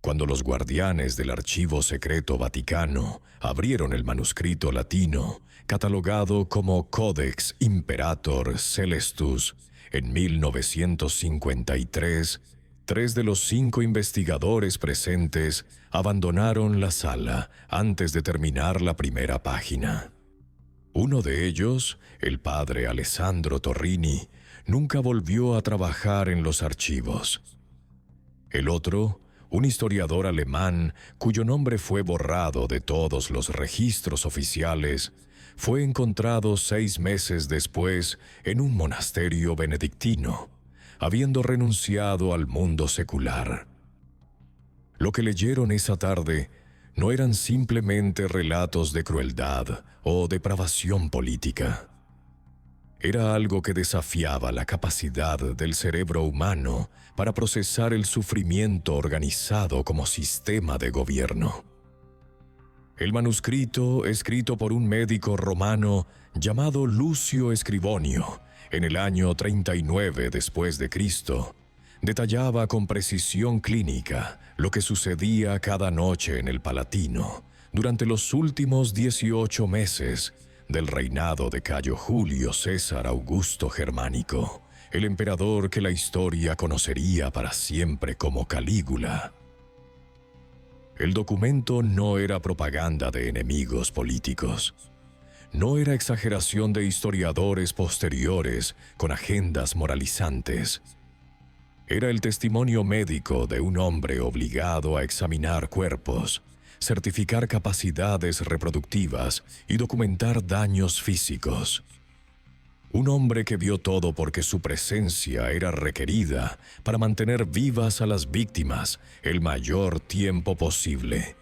Cuando los guardianes del Archivo Secreto Vaticano abrieron el manuscrito latino, catalogado como Codex Imperator Celestus, en 1953, 3 de los 5 investigadores presentes abandonaron la sala antes de terminar la primera página. Uno de ellos, el padre Alessandro Torrini, nunca volvió a trabajar en los archivos. El otro, un historiador alemán cuyo nombre fue borrado de todos los registros oficiales, fue encontrado 6 meses después en un monasterio benedictino, habiendo renunciado al mundo secular. Lo que leyeron esa tarde no eran simplemente relatos de crueldad o depravación política. Era algo que desafiaba la capacidad del cerebro humano para procesar el sufrimiento organizado como sistema de gobierno. El manuscrito, escrito por un médico romano llamado Lucio Scribonio en el año 39 después de Cristo, detallaba con precisión clínica lo que sucedía cada noche en el Palatino durante los últimos 18 meses del reinado de Cayo Julio César Augusto Germánico, el emperador que la historia conocería para siempre como Calígula. El documento no era propaganda de enemigos políticos. No era exageración de historiadores posteriores con agendas moralizantes. Era el testimonio médico de un hombre obligado a examinar cuerpos, certificar capacidades reproductivas y documentar daños físicos. Un hombre que vio todo porque su presencia era requerida para mantener vivas a las víctimas el mayor tiempo posible.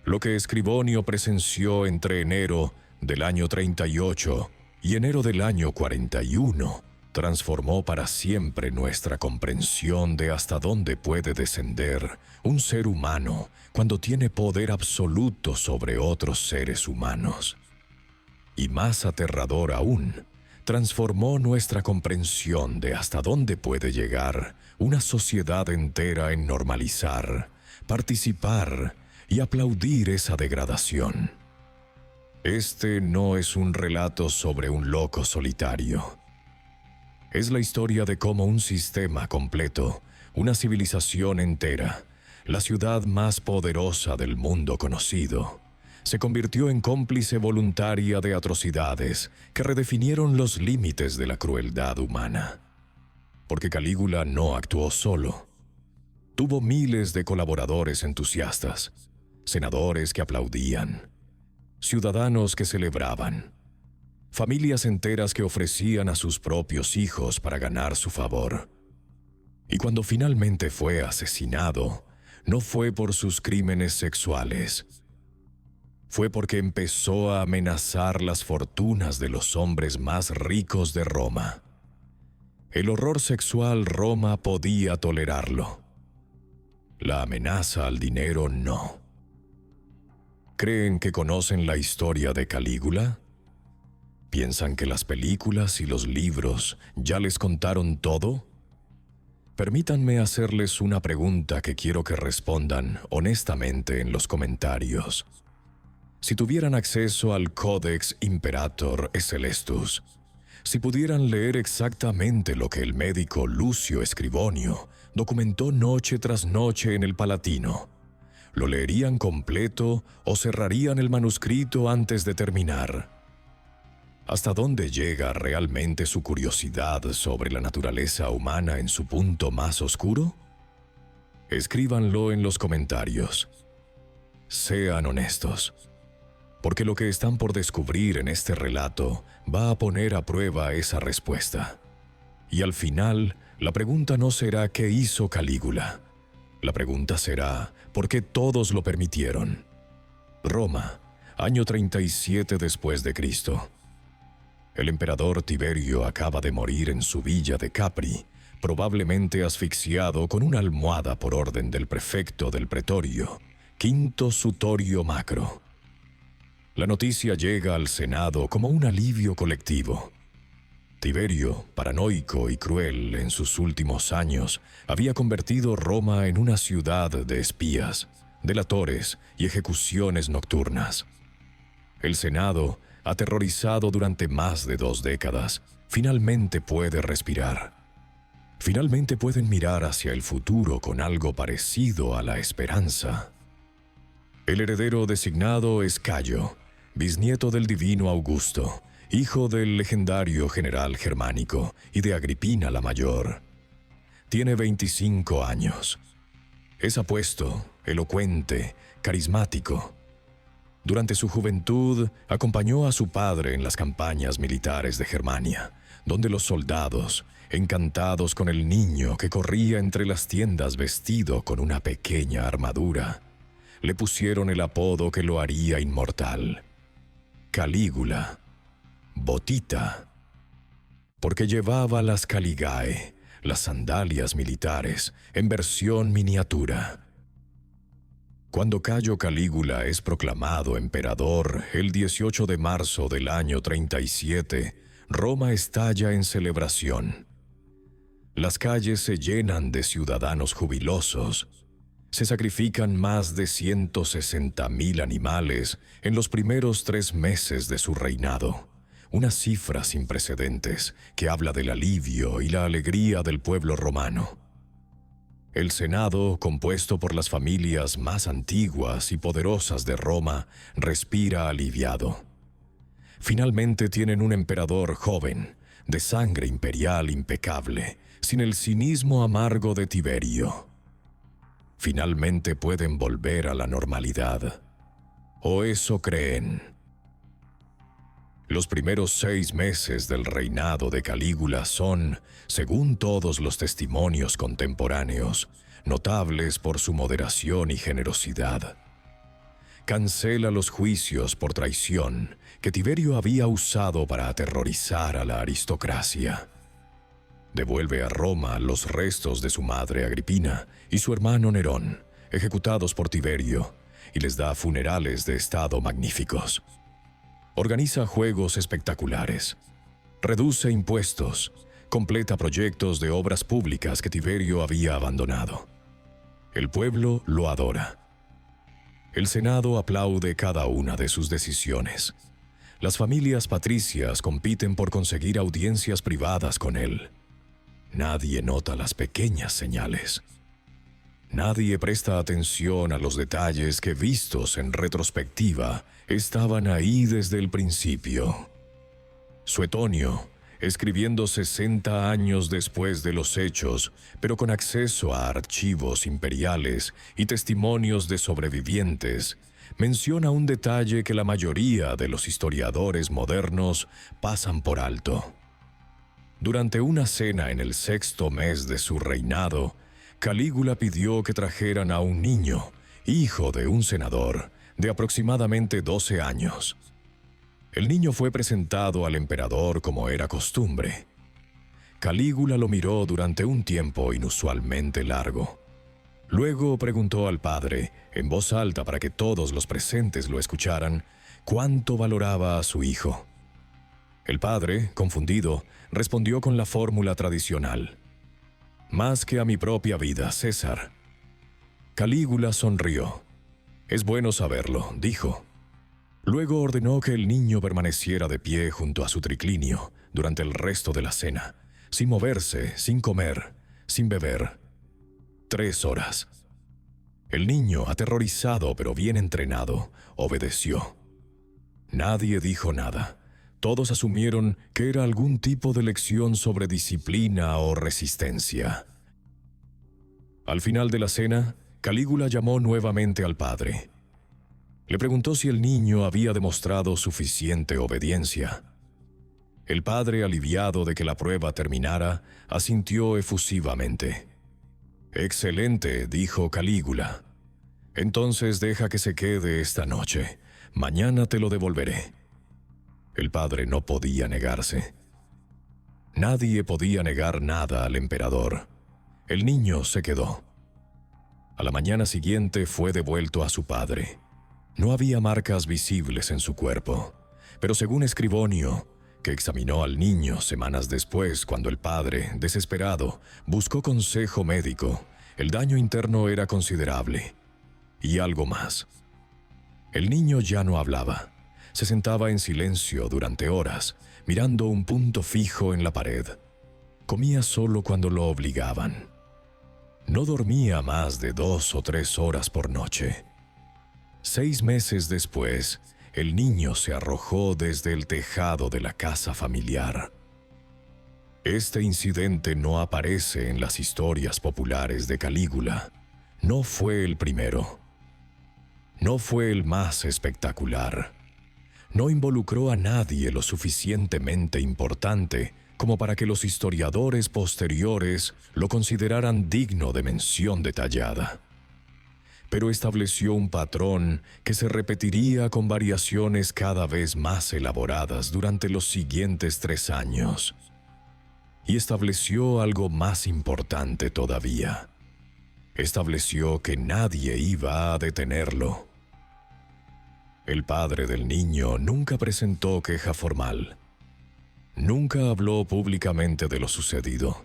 Lo que Scribonio presenció entre enero del año 38 y enero del año 41 transformó para siempre nuestra comprensión de hasta dónde puede descender un ser humano cuando tiene poder absoluto sobre otros seres humanos. Y más aterrador aún, transformó nuestra comprensión de hasta dónde puede llegar una sociedad entera en normalizar, participar y aplaudir esa degradación. Este no es un relato sobre un loco solitario. Es la historia de cómo un sistema completo, una civilización entera, la ciudad más poderosa del mundo conocido, se convirtió en cómplice voluntaria de atrocidades que redefinieron los límites de la crueldad humana. Porque Calígula no actuó solo. Tuvo miles de colaboradores entusiastas, senadores que aplaudían, ciudadanos que celebraban, familias enteras que ofrecían a sus propios hijos para ganar su favor. Y cuando finalmente fue asesinado, no fue por sus crímenes sexuales. Fue porque empezó a amenazar las fortunas de los hombres más ricos de Roma. El horror sexual Roma podía tolerarlo. La amenaza al dinero no. ¿Creen que conocen la historia de Calígula? ¿Piensan que las películas y los libros ya les contaron todo? Permítanme hacerles una pregunta que quiero que respondan honestamente en los comentarios. Si tuvieran acceso al Codex Imperator Celestus, si pudieran leer exactamente lo que el médico Lucio Scribonio documentó noche tras noche en el Palatino, ¿lo leerían completo o cerrarían el manuscrito antes de terminar? ¿Hasta dónde llega realmente su curiosidad sobre la naturaleza humana en su punto más oscuro? Escríbanlo en los comentarios. Sean honestos, porque lo que están por descubrir en este relato va a poner a prueba esa respuesta. Y al final, la pregunta no será ¿qué hizo Calígula? La pregunta será ¿por qué todos lo permitieron? Roma, año 37 después de Cristo. El emperador Tiberio acaba de morir en su villa de Capri, probablemente asfixiado con una almohada por orden del prefecto del pretorio, Quinto Sutorio Macro. La noticia llega al Senado como un alivio colectivo. Tiberio, paranoico y cruel en sus últimos años, había convertido Roma en una ciudad de espías, delatores y ejecuciones nocturnas. El Senado, aterrorizado durante más de 2 décadas, finalmente puede respirar. Finalmente pueden mirar hacia el futuro con algo parecido a la esperanza. El heredero designado es Cayo, bisnieto del divino Augusto, hijo del legendario general germánico y de Agripina la Mayor. Tiene 25 años. Es apuesto, elocuente, carismático. Durante su juventud, acompañó a su padre en las campañas militares de Germania, donde los soldados, encantados con el niño que corría entre las tiendas vestido con una pequeña armadura, le pusieron el apodo que lo haría inmortal: Calígula, Botita, porque llevaba las caligae, las sandalias militares, en versión miniatura. Cuando Cayo Calígula es proclamado emperador el 18 de marzo del año 37, Roma estalla en celebración. Las calles se llenan de ciudadanos jubilosos. Se sacrifican más de 160.000 animales en los primeros 3 meses de su reinado, una cifra sin precedentes que habla del alivio y la alegría del pueblo romano. El Senado, compuesto por las familias más antiguas y poderosas de Roma, respira aliviado. Finalmente tienen un emperador joven, de sangre imperial impecable, sin el cinismo amargo de Tiberio. Finalmente pueden volver a la normalidad. O eso creen. Los primeros 6 meses del reinado de Calígula son, según todos los testimonios contemporáneos, notables por su moderación y generosidad. Cancela los juicios por traición que Tiberio había usado para aterrorizar a la aristocracia. Devuelve a Roma los restos de su madre Agripina y su hermano Nerón, ejecutados por Tiberio, y les da funerales de estado magníficos. Organiza juegos espectaculares, reduce impuestos, completa proyectos de obras públicas que Tiberio había abandonado. El pueblo lo adora. El Senado aplaude cada una de sus decisiones. Las familias patricias compiten por conseguir audiencias privadas con él. Nadie nota las pequeñas señales. Nadie presta atención a los detalles que, vistos en retrospectiva, estaban ahí desde el principio. Suetonio, escribiendo 60 años después de los hechos, pero con acceso a archivos imperiales y testimonios de sobrevivientes, menciona un detalle que la mayoría de los historiadores modernos pasan por alto. Durante una cena en el 6º mes de su reinado, Calígula pidió que trajeran a un niño, hijo de un senador, de aproximadamente 12 años. El niño fue presentado al emperador como era costumbre. Calígula lo miró durante un tiempo inusualmente largo. Luego preguntó al padre, en voz alta para que todos los presentes lo escucharan, cuánto valoraba a su hijo. El padre, confundido, respondió con la fórmula tradicional: «Más que a mi propia vida, César». Calígula sonrió. «Es bueno saberlo», dijo. Luego ordenó que el niño permaneciera de pie junto a su triclinio durante el resto de la cena, sin moverse, sin comer, sin beber. 3 horas. El niño, aterrorizado pero bien entrenado, obedeció. Nadie dijo nada. Todos asumieron que era algún tipo de lección sobre disciplina o resistencia. Al final de la cena, Calígula llamó nuevamente al padre. Le preguntó si el niño había demostrado suficiente obediencia. El padre, aliviado de que la prueba terminara, asintió efusivamente. «Excelente», dijo Calígula. «Entonces deja que se quede esta noche. Mañana te lo devolveré». El padre no podía negarse. Nadie podía negar nada al emperador. El niño se quedó. A la mañana siguiente fue devuelto a su padre. No había marcas visibles en su cuerpo, pero según Escribonio, que examinó al niño semanas después cuando el padre, desesperado, buscó consejo médico, el daño interno era considerable. Y algo más. El niño ya no hablaba. Se sentaba en silencio durante horas, mirando un punto fijo en la pared. Comía solo cuando lo obligaban. No dormía más de 2 o 3 horas por noche. 6 meses después, el niño se arrojó desde el tejado de la casa familiar. Este incidente no aparece en las historias populares de Calígula. No fue el primero. No fue el más espectacular. No involucró a nadie lo suficientemente importante como para que los historiadores posteriores lo consideraran digno de mención detallada. Pero estableció un patrón que se repetiría con variaciones cada vez más elaboradas durante los siguientes 3 años. Y estableció algo más importante todavía. Estableció que nadie iba a detenerlo. El padre del niño nunca presentó queja formal. Nunca habló públicamente de lo sucedido.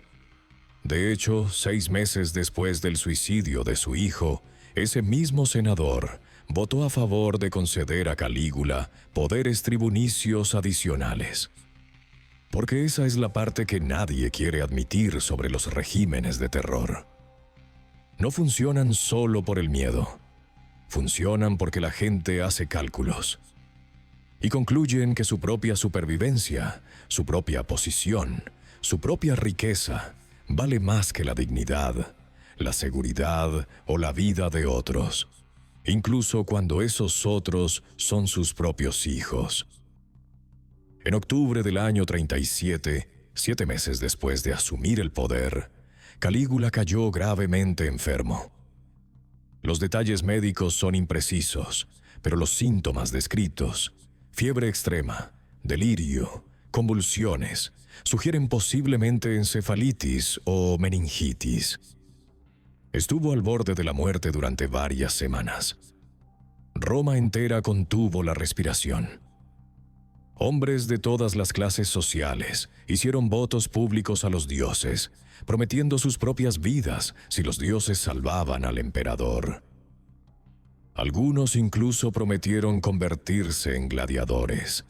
De hecho, 6 meses después del suicidio de su hijo, ese mismo senador votó a favor de conceder a Calígula poderes tribunicios adicionales. Porque esa es la parte que nadie quiere admitir sobre los regímenes de terror. No funcionan solo por el miedo. Funcionan porque la gente hace cálculos. Y concluyen que su propia supervivencia, su propia posición, su propia riqueza, vale más que la dignidad, la seguridad o la vida de otros, incluso cuando esos otros son sus propios hijos. En octubre del año 37, 7 meses después de asumir el poder, Calígula cayó gravemente enfermo. Los detalles médicos son imprecisos, pero los síntomas descritos, fiebre extrema, delirio, convulsiones, sugieren posiblemente encefalitis o meningitis. Estuvo al borde de la muerte durante varias semanas. Roma entera contuvo la respiración. Hombres de todas las clases sociales hicieron votos públicos a los dioses, prometiendo sus propias vidas si los dioses salvaban al emperador. Algunos incluso prometieron convertirse en gladiadores,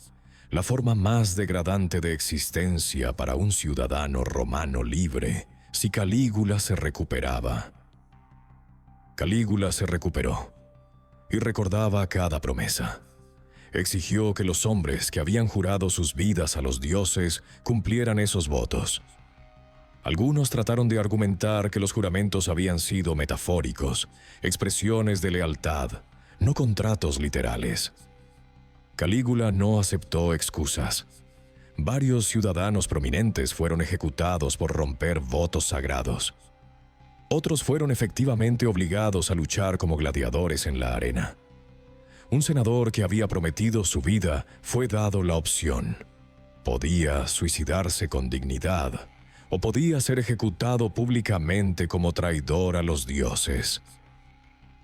la forma más degradante de existencia para un ciudadano romano libre, si Calígula se recuperaba. Calígula se recuperó y recordaba cada promesa. Exigió que los hombres que habían jurado sus vidas a los dioses cumplieran esos votos. Algunos trataron de argumentar que los juramentos habían sido metafóricos, expresiones de lealtad, no contratos literales. Calígula no aceptó excusas. Varios ciudadanos prominentes fueron ejecutados por romper votos sagrados. Otros fueron efectivamente obligados a luchar como gladiadores en la arena. Un senador que había prometido su vida fue dado la opción. Podía suicidarse con dignidad o podía ser ejecutado públicamente como traidor a los dioses.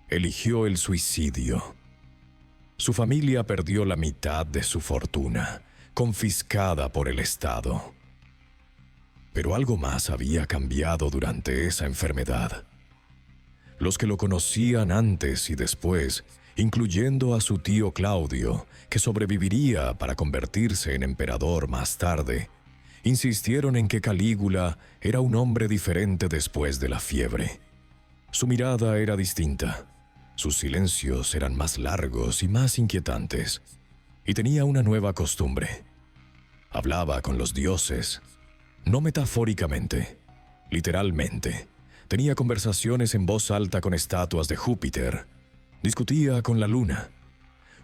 Eligió el suicidio. Su familia perdió la mitad de su fortuna, confiscada por el Estado. Pero algo más había cambiado durante esa enfermedad. Los que lo conocían antes y después, incluyendo a su tío Claudio, que sobreviviría para convertirse en emperador más tarde, insistieron en que Calígula era un hombre diferente después de la fiebre. Su mirada era distinta, sus silencios eran más largos y más inquietantes, y tenía una nueva costumbre. Hablaba con los dioses, no metafóricamente, literalmente. Tenía conversaciones en voz alta con estatuas de Júpiter. Discutía con la luna.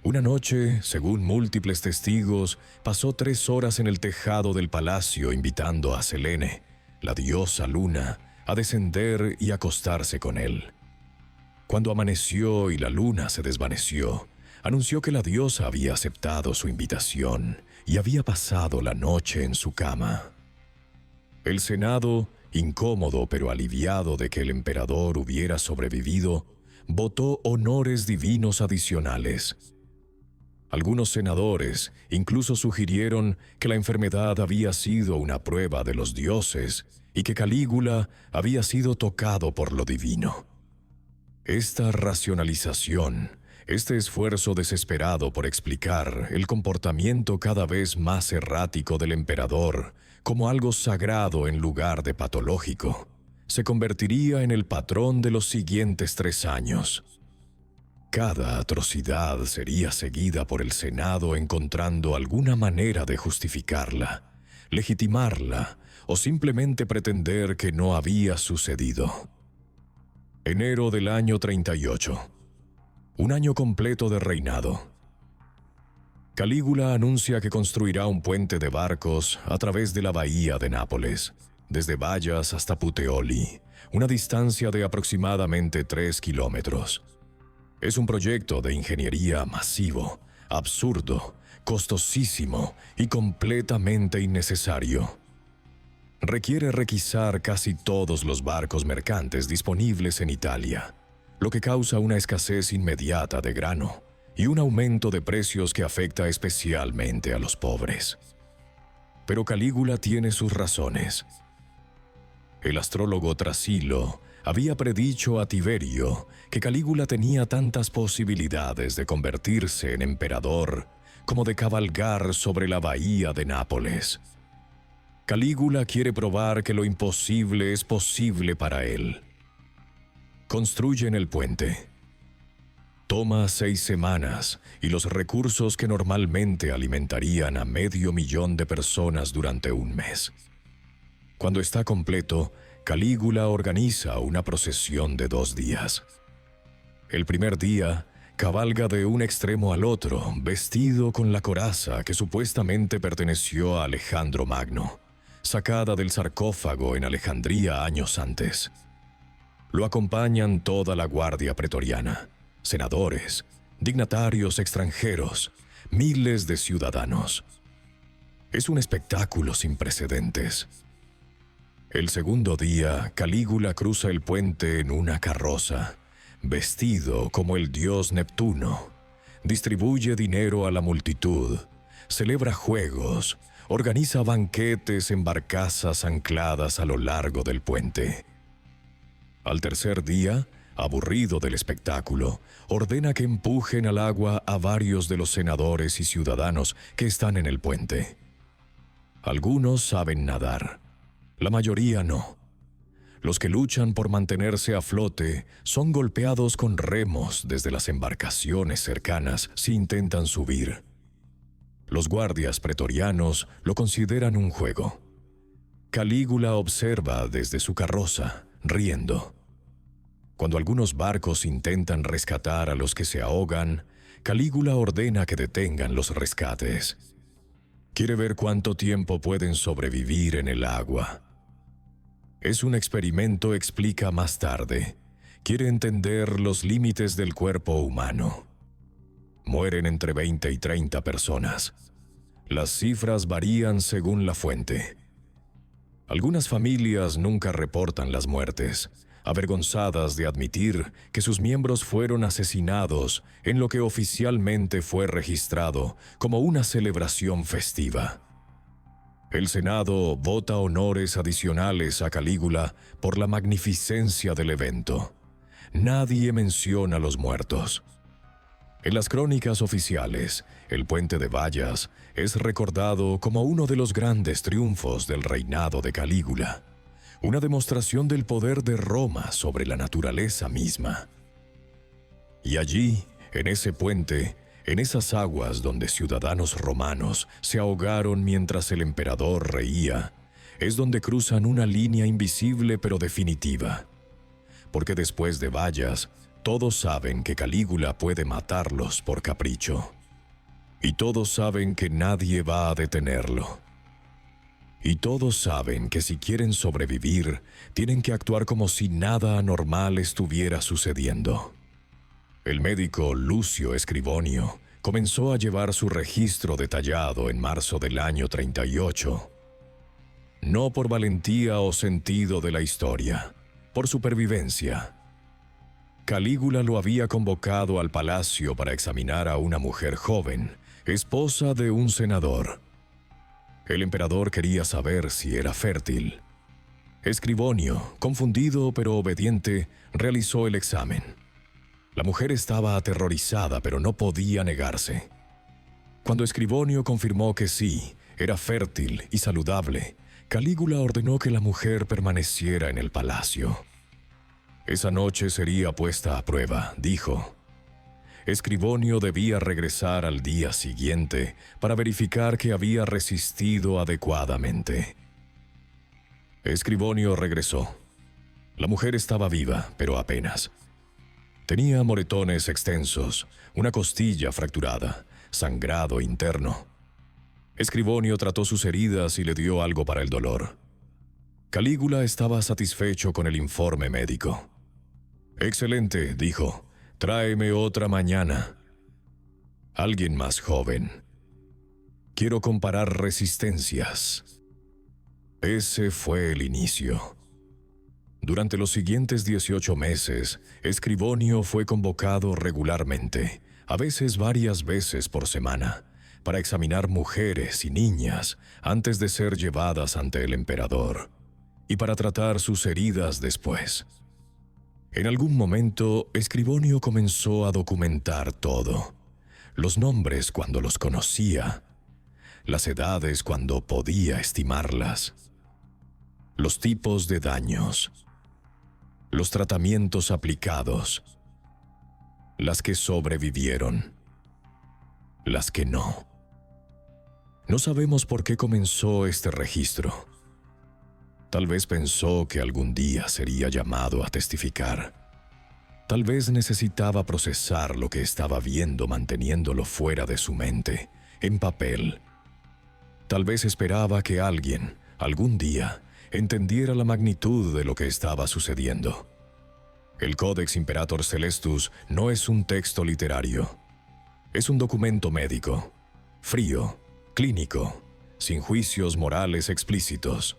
Una noche, según múltiples testigos, pasó 3 horas en el tejado del palacio invitando a Selene, la diosa luna, a descender y acostarse con él. Cuando amaneció y la luna se desvaneció, anunció que la diosa había aceptado su invitación y había pasado la noche en su cama. El Senado, incómodo pero aliviado de que el emperador hubiera sobrevivido, votó honores divinos adicionales. Algunos senadores incluso sugirieron que la enfermedad había sido una prueba de los dioses y que Calígula había sido tocado por lo divino. Esta racionalización, este esfuerzo desesperado por explicar el comportamiento cada vez más errático del emperador como algo sagrado en lugar de patológico, se convertiría en el patrón de los siguientes 3 años. Cada atrocidad sería seguida por el Senado encontrando alguna manera de justificarla, legitimarla o simplemente pretender que no había sucedido. Enero del año 38. Un año completo de reinado. Calígula anuncia que construirá un puente de barcos a través de la bahía de Nápoles, desde Bayas hasta Puteoli, una distancia de aproximadamente 3 kilómetros. Es un proyecto de ingeniería masivo, absurdo, costosísimo y completamente innecesario. Requiere requisar casi todos los barcos mercantes disponibles en Italia, lo que causa una escasez inmediata de grano y un aumento de precios que afecta especialmente a los pobres. Pero Calígula tiene sus razones. El astrólogo Trasilo había predicho a Tiberio que Calígula tenía tantas posibilidades de convertirse en emperador como de cabalgar sobre la bahía de Nápoles. Calígula quiere probar que lo imposible es posible para él. Construyen el puente. Toma 6 semanas y los recursos que normalmente alimentarían a 500,000 de personas durante un mes. Cuando está completo, Calígula organiza una procesión de 2 días. El primer día, cabalga de un extremo al otro, vestido con la coraza que supuestamente perteneció a Alejandro Magno, sacada del sarcófago en Alejandría años antes. Lo acompañan toda la guardia pretoriana, senadores, dignatarios extranjeros, miles de ciudadanos. Es un espectáculo sin precedentes. El segundo día, Calígula cruza el puente en una carroza, vestido como el dios Neptuno. Distribuye dinero a la multitud, celebra juegos, organiza banquetes en barcazas ancladas a lo largo del puente. Al tercer día, aburrido del espectáculo, ordena que empujen al agua a varios de los senadores y ciudadanos que están en el puente. Algunos saben nadar. La mayoría no. Los que luchan por mantenerse a flote son golpeados con remos desde las embarcaciones cercanas si intentan subir. Los guardias pretorianos lo consideran un juego. Calígula observa desde su carroza, riendo. Cuando algunos barcos intentan rescatar a los que se ahogan, Calígula ordena que detengan los rescates. Quiere ver cuánto tiempo pueden sobrevivir en el agua. Es un experimento, explica más tarde. Quiere entender los límites del cuerpo humano. Mueren entre 20 y 30 personas. Las cifras varían según la fuente. Algunas familias nunca reportan las muertes, avergonzadas de admitir que sus miembros fueron asesinados en lo que oficialmente fue registrado como una celebración festiva. El Senado vota honores adicionales a Calígula por la magnificencia del evento. Nadie menciona a los muertos. En las crónicas oficiales, el puente de Bayas es recordado como uno de los grandes triunfos del reinado de Calígula, una demostración del poder de Roma sobre la naturaleza misma. Y allí, en ese puente, en esas aguas donde ciudadanos romanos se ahogaron mientras el emperador reía, es donde cruzan una línea invisible pero definitiva. Porque después de Bayas, todos saben que Calígula puede matarlos por capricho. Y todos saben que nadie va a detenerlo. Y todos saben que si quieren sobrevivir, tienen que actuar como si nada anormal estuviera sucediendo. El médico Lucio Escribonio comenzó a llevar su registro detallado en marzo del año 38. No por valentía o sentido de la historia, por supervivencia. Calígula lo había convocado al palacio para examinar a una mujer joven, esposa de un senador. El emperador quería saber si era fértil. Escribonio, confundido pero obediente, realizó el examen. La mujer estaba aterrorizada, pero no podía negarse. Cuando Escribonio confirmó que sí, era fértil y saludable, Calígula ordenó que la mujer permaneciera en el palacio. Esa noche sería puesta a prueba, dijo. Escribonio debía regresar al día siguiente para verificar que había resistido adecuadamente. Escribonio regresó. La mujer estaba viva, pero apenas. Tenía moretones extensos, una costilla fracturada, sangrado interno. Escribonio trató sus heridas y le dio algo para el dolor. Calígula estaba satisfecho con el informe médico. «Excelente», dijo. «Tráeme otra mañana». Alguien más joven. «Quiero comparar resistencias». Ese fue el inicio. Durante los siguientes 18 meses, Escribonio fue convocado regularmente, a veces varias veces por semana, para examinar mujeres y niñas antes de ser llevadas ante el emperador, y para tratar sus heridas después. En algún momento, Escribonio comenzó a documentar todo. Los nombres cuando los conocía, las edades cuando podía estimarlas, los tipos de daños, los tratamientos aplicados, las que sobrevivieron, las que no. No sabemos por qué comenzó este registro. Tal vez pensó que algún día sería llamado a testificar. Tal vez necesitaba procesar lo que estaba viendo manteniéndolo fuera de su mente, en papel. Tal vez esperaba que alguien, algún día, entendiera la magnitud de lo que estaba sucediendo. El Codex Imperator Celestus no es un texto literario. Es un documento médico, frío, clínico, sin juicios morales explícitos.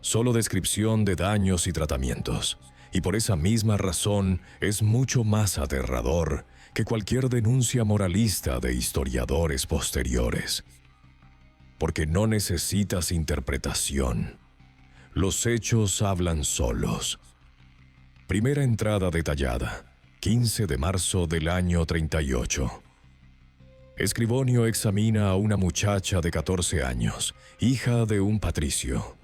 Solo descripción de daños y tratamientos, y por esa misma razón es mucho más aterrador que cualquier denuncia moralista de historiadores posteriores. Porque no necesitas interpretación. Los hechos hablan solos. Primera entrada detallada, 15 de marzo del año 38. Escribonio examina a una muchacha de 14 años, hija de un patricio.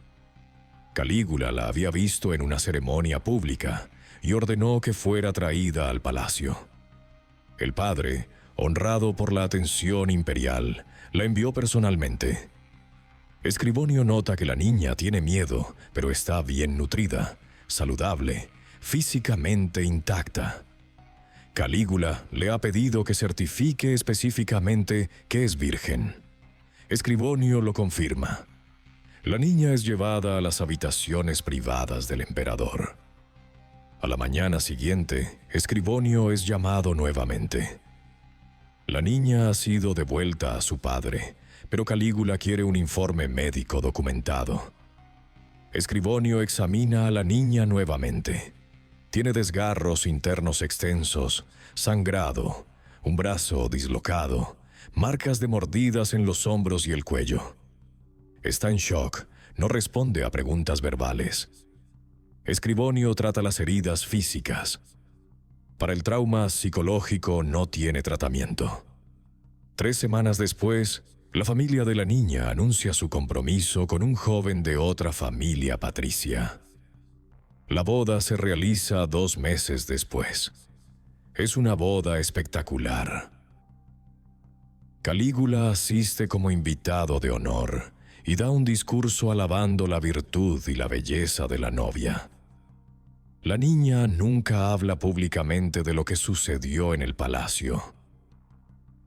Calígula la había visto en una ceremonia pública y ordenó que fuera traída al palacio. El padre, honrado por la atención imperial, la envió personalmente. Escribonio nota que la niña tiene miedo, pero está bien nutrida, saludable, físicamente intacta. Calígula le ha pedido que certifique específicamente que es virgen. Escribonio lo confirma. La niña es llevada a las habitaciones privadas del emperador. A la mañana siguiente, Escribonio es llamado nuevamente. La niña ha sido devuelta a su padre, pero Calígula quiere un informe médico documentado. Escribonio examina a la niña nuevamente. Tiene desgarros internos extensos, sangrado, un brazo dislocado, marcas de mordidas en los hombros y el cuello. Está en shock, no responde a preguntas verbales. Escribonio trata las heridas físicas. Para el trauma psicológico no tiene tratamiento. 3 semanas después, la familia de la niña anuncia su compromiso con un joven de otra familia patricia. La boda se realiza 2 meses después. Es una boda espectacular. Calígula asiste como invitado de honor y da un discurso alabando la virtud y la belleza de la novia. La niña nunca habla públicamente de lo que sucedió en el palacio.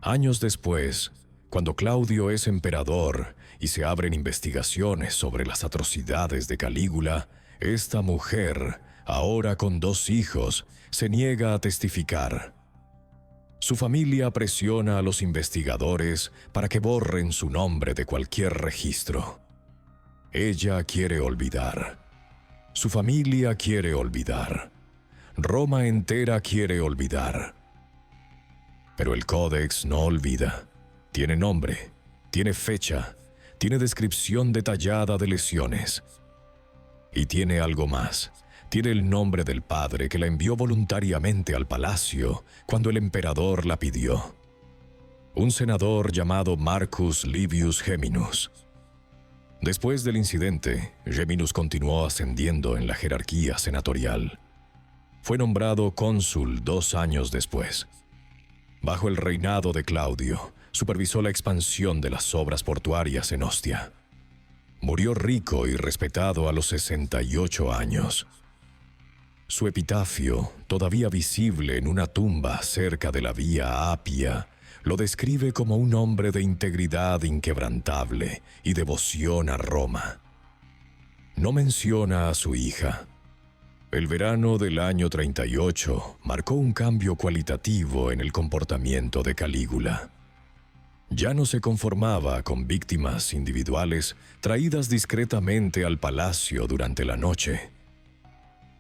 Años después, cuando Claudio es emperador y se abren investigaciones sobre las atrocidades de Calígula, esta mujer, ahora con 2 hijos, se niega a testificar. Su familia presiona a los investigadores para que borren su nombre de cualquier registro. Ella quiere olvidar. Su familia quiere olvidar. Roma entera quiere olvidar. Pero el Códex no olvida. Tiene nombre, tiene fecha, tiene descripción detallada de lesiones. Y tiene algo más. Tiene el nombre del padre que la envió voluntariamente al palacio cuando el emperador la pidió. Un senador llamado Marcus Livius Geminus. Después del incidente, Geminus continuó ascendiendo en la jerarquía senatorial. Fue nombrado cónsul 2 años después. Bajo el reinado de Claudio, supervisó la expansión de las obras portuarias en Ostia. Murió rico y respetado a los 68 años. Su epitafio, todavía visible en una tumba cerca de la Vía Apia, lo describe como un hombre de integridad inquebrantable y devoción a Roma. No menciona a su hija. El verano del año 38 marcó un cambio cualitativo en el comportamiento de Calígula. Ya no se conformaba con víctimas individuales traídas discretamente al palacio durante la noche.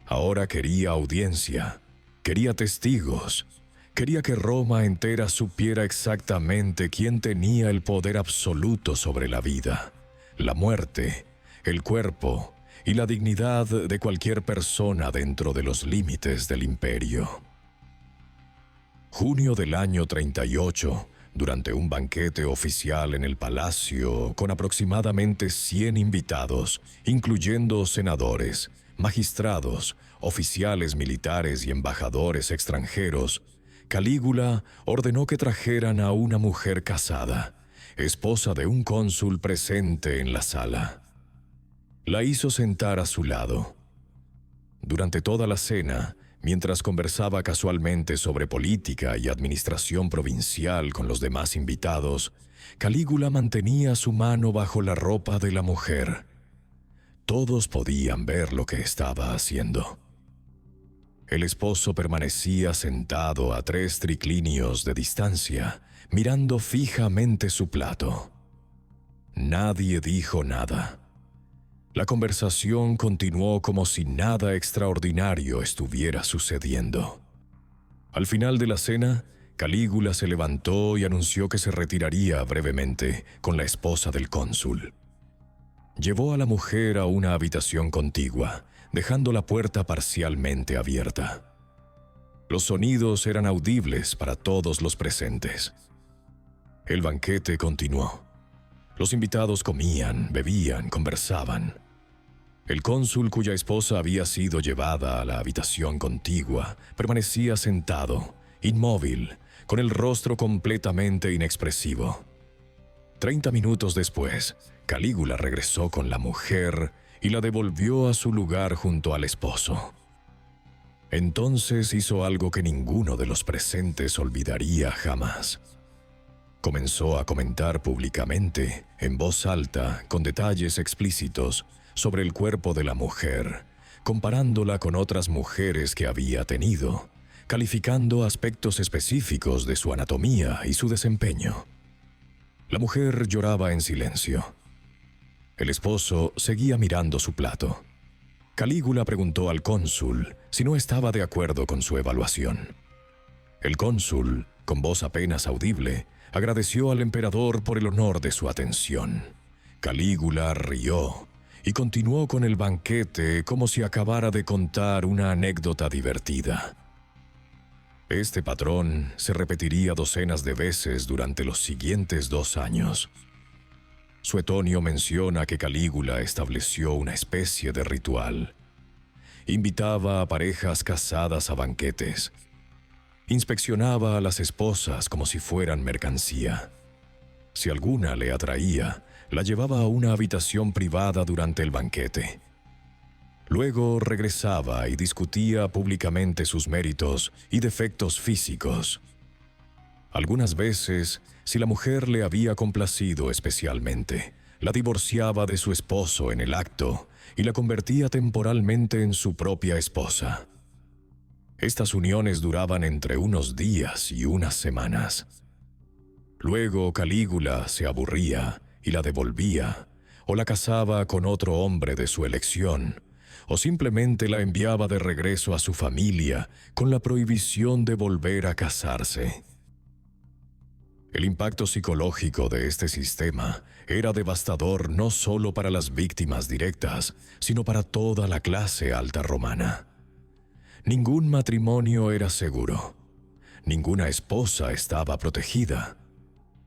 Ahora quería audiencia, quería testigos, quería que Roma entera supiera exactamente quién tenía el poder absoluto sobre la vida, la muerte, el cuerpo y la dignidad de cualquier persona dentro de los límites del imperio. Junio del año 38, durante un banquete oficial en el palacio con aproximadamente 100 invitados, incluyendo senadores, magistrados, oficiales militares y embajadores extranjeros, Calígula ordenó que trajeran a una mujer casada, esposa de un cónsul presente en la sala. La hizo sentar a su lado. Durante toda la cena, mientras conversaba casualmente sobre política y administración provincial con los demás invitados, Calígula mantenía su mano bajo la ropa de la mujer. Todos podían ver lo que estaba haciendo. El esposo permanecía sentado a 3 triclinios de distancia, mirando fijamente su plato. Nadie dijo nada. La conversación continuó como si nada extraordinario estuviera sucediendo. Al final de la cena, Calígula se levantó y anunció que se retiraría brevemente con la esposa del cónsul. Llevó a la mujer a una habitación contigua, dejando la puerta parcialmente abierta. Los sonidos eran audibles para todos los presentes. El banquete continuó. Los invitados comían, bebían, conversaban. El cónsul, cuya esposa había sido llevada a la habitación contigua, permanecía sentado, inmóvil, con el rostro completamente inexpresivo. 30 minutos después, Calígula regresó con la mujer y la devolvió a su lugar junto al esposo. Entonces hizo algo que ninguno de los presentes olvidaría jamás. Comenzó a comentar públicamente, en voz alta, con detalles explícitos, sobre el cuerpo de la mujer, comparándola con otras mujeres que había tenido, calificando aspectos específicos de su anatomía y su desempeño. La mujer lloraba en silencio. El esposo seguía mirando su plato. Calígula preguntó al cónsul si no estaba de acuerdo con su evaluación. El cónsul, con voz apenas audible, agradeció al emperador por el honor de su atención. Calígula rió y continuó con el banquete como si acabara de contar una anécdota divertida. Este patrón se repetiría docenas de veces durante los siguientes 2 años. Suetonio menciona que Calígula estableció una especie de ritual. Invitaba a parejas casadas a banquetes. Inspeccionaba a las esposas como si fueran mercancía. Si alguna le atraía, la llevaba a una habitación privada durante el banquete. Luego regresaba y discutía públicamente sus méritos y defectos físicos. Algunas veces, si la mujer le había complacido especialmente, la divorciaba de su esposo en el acto y la convertía temporalmente en su propia esposa. Estas uniones duraban entre unos días y unas semanas. Luego Calígula se aburría y la devolvía, o la casaba con otro hombre de su elección, o simplemente la enviaba de regreso a su familia con la prohibición de volver a casarse. El impacto psicológico de este sistema era devastador no solo para las víctimas directas, sino para toda la clase alta romana. Ningún matrimonio era seguro. Ninguna esposa estaba protegida.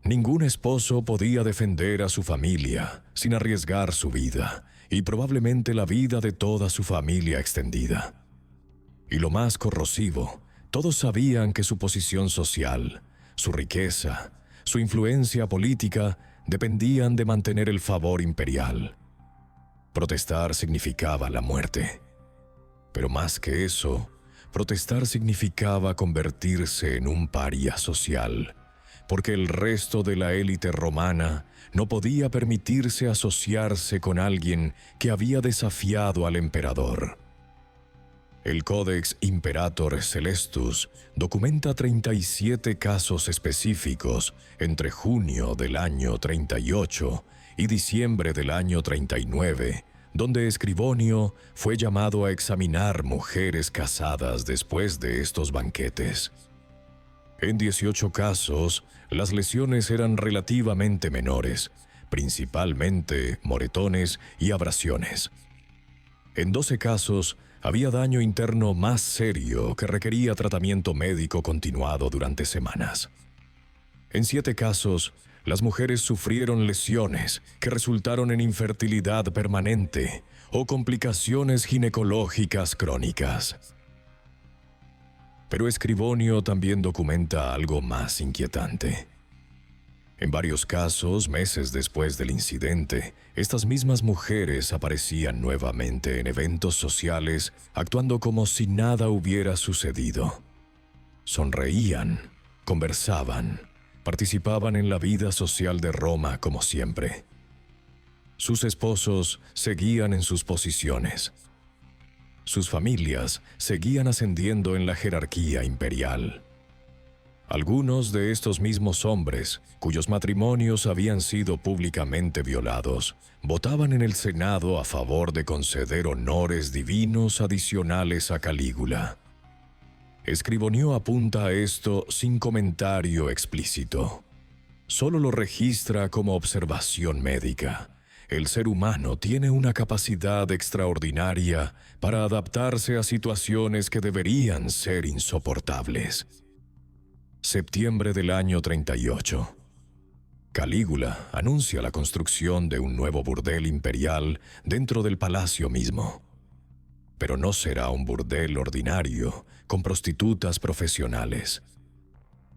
Ningún esposo podía defender a su familia sin arriesgar su vida y probablemente la vida de toda su familia extendida. Y lo más corrosivo, todos sabían que su posición social, su riqueza, su influencia política dependían de mantener el favor imperial. Protestar significaba la muerte. Pero más que eso, protestar significaba convertirse en un paria social, porque el resto de la élite romana no podía permitirse asociarse con alguien que había desafiado al emperador. El Codex Imperator Celestus documenta 37 casos específicos entre junio del año 38 y diciembre del año 39, donde Escribonio fue llamado a examinar mujeres casadas después de estos banquetes. En 18 casos, las lesiones eran relativamente menores, principalmente moretones y abrasiones. En 12 casos, había daño interno más serio que requería tratamiento médico continuado durante semanas. En 7 casos, las mujeres sufrieron lesiones que resultaron en infertilidad permanente o complicaciones ginecológicas crónicas. Pero Escribonio también documenta algo más inquietante. En varios casos, meses después del incidente, estas mismas mujeres aparecían nuevamente en eventos sociales, actuando como si nada hubiera sucedido. Sonreían, conversaban, participaban en la vida social de Roma como siempre. Sus esposos seguían en sus posiciones. Sus familias seguían ascendiendo en la jerarquía imperial. Algunos de estos mismos hombres, cuyos matrimonios habían sido públicamente violados, votaban en el Senado a favor de conceder honores divinos adicionales a Calígula. Escribonio apunta a esto sin comentario explícito. Solo lo registra como observación médica. El ser humano tiene una capacidad extraordinaria para adaptarse a situaciones que deberían ser insoportables. Septiembre del año 38. Calígula anuncia la construcción de un nuevo burdel imperial dentro del palacio mismo. Pero no será un burdel ordinario, con prostitutas profesionales.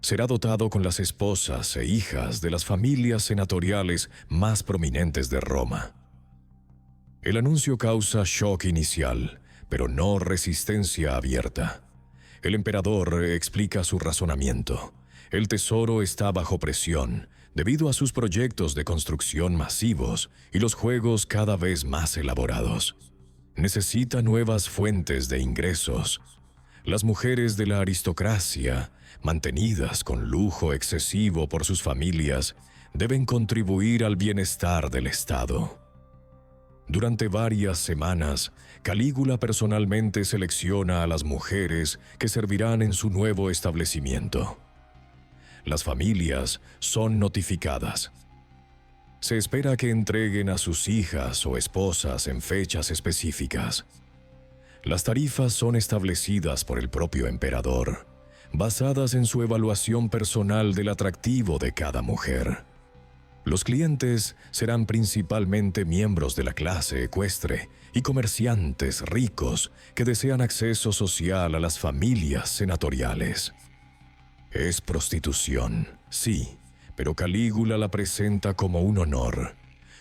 Será dotado con las esposas e hijas de las familias senatoriales más prominentes de Roma. El anuncio causa shock inicial, pero no resistencia abierta. El emperador explica su razonamiento. El tesoro está bajo presión, debido a sus proyectos de construcción masivos y los juegos cada vez más elaborados. Necesita nuevas fuentes de ingresos. Las mujeres de la aristocracia, mantenidas con lujo excesivo por sus familias, deben contribuir al bienestar del Estado. Durante varias semanas, Calígula personalmente selecciona a las mujeres que servirán en su nuevo establecimiento. Las familias son notificadas. Se espera que entreguen a sus hijas o esposas en fechas específicas. Las tarifas son establecidas por el propio emperador, basadas en su evaluación personal del atractivo de cada mujer. Los clientes serán principalmente miembros de la clase ecuestre y comerciantes ricos que desean acceso social a las familias senatoriales. Es prostitución, sí, pero Calígula la presenta como un honor,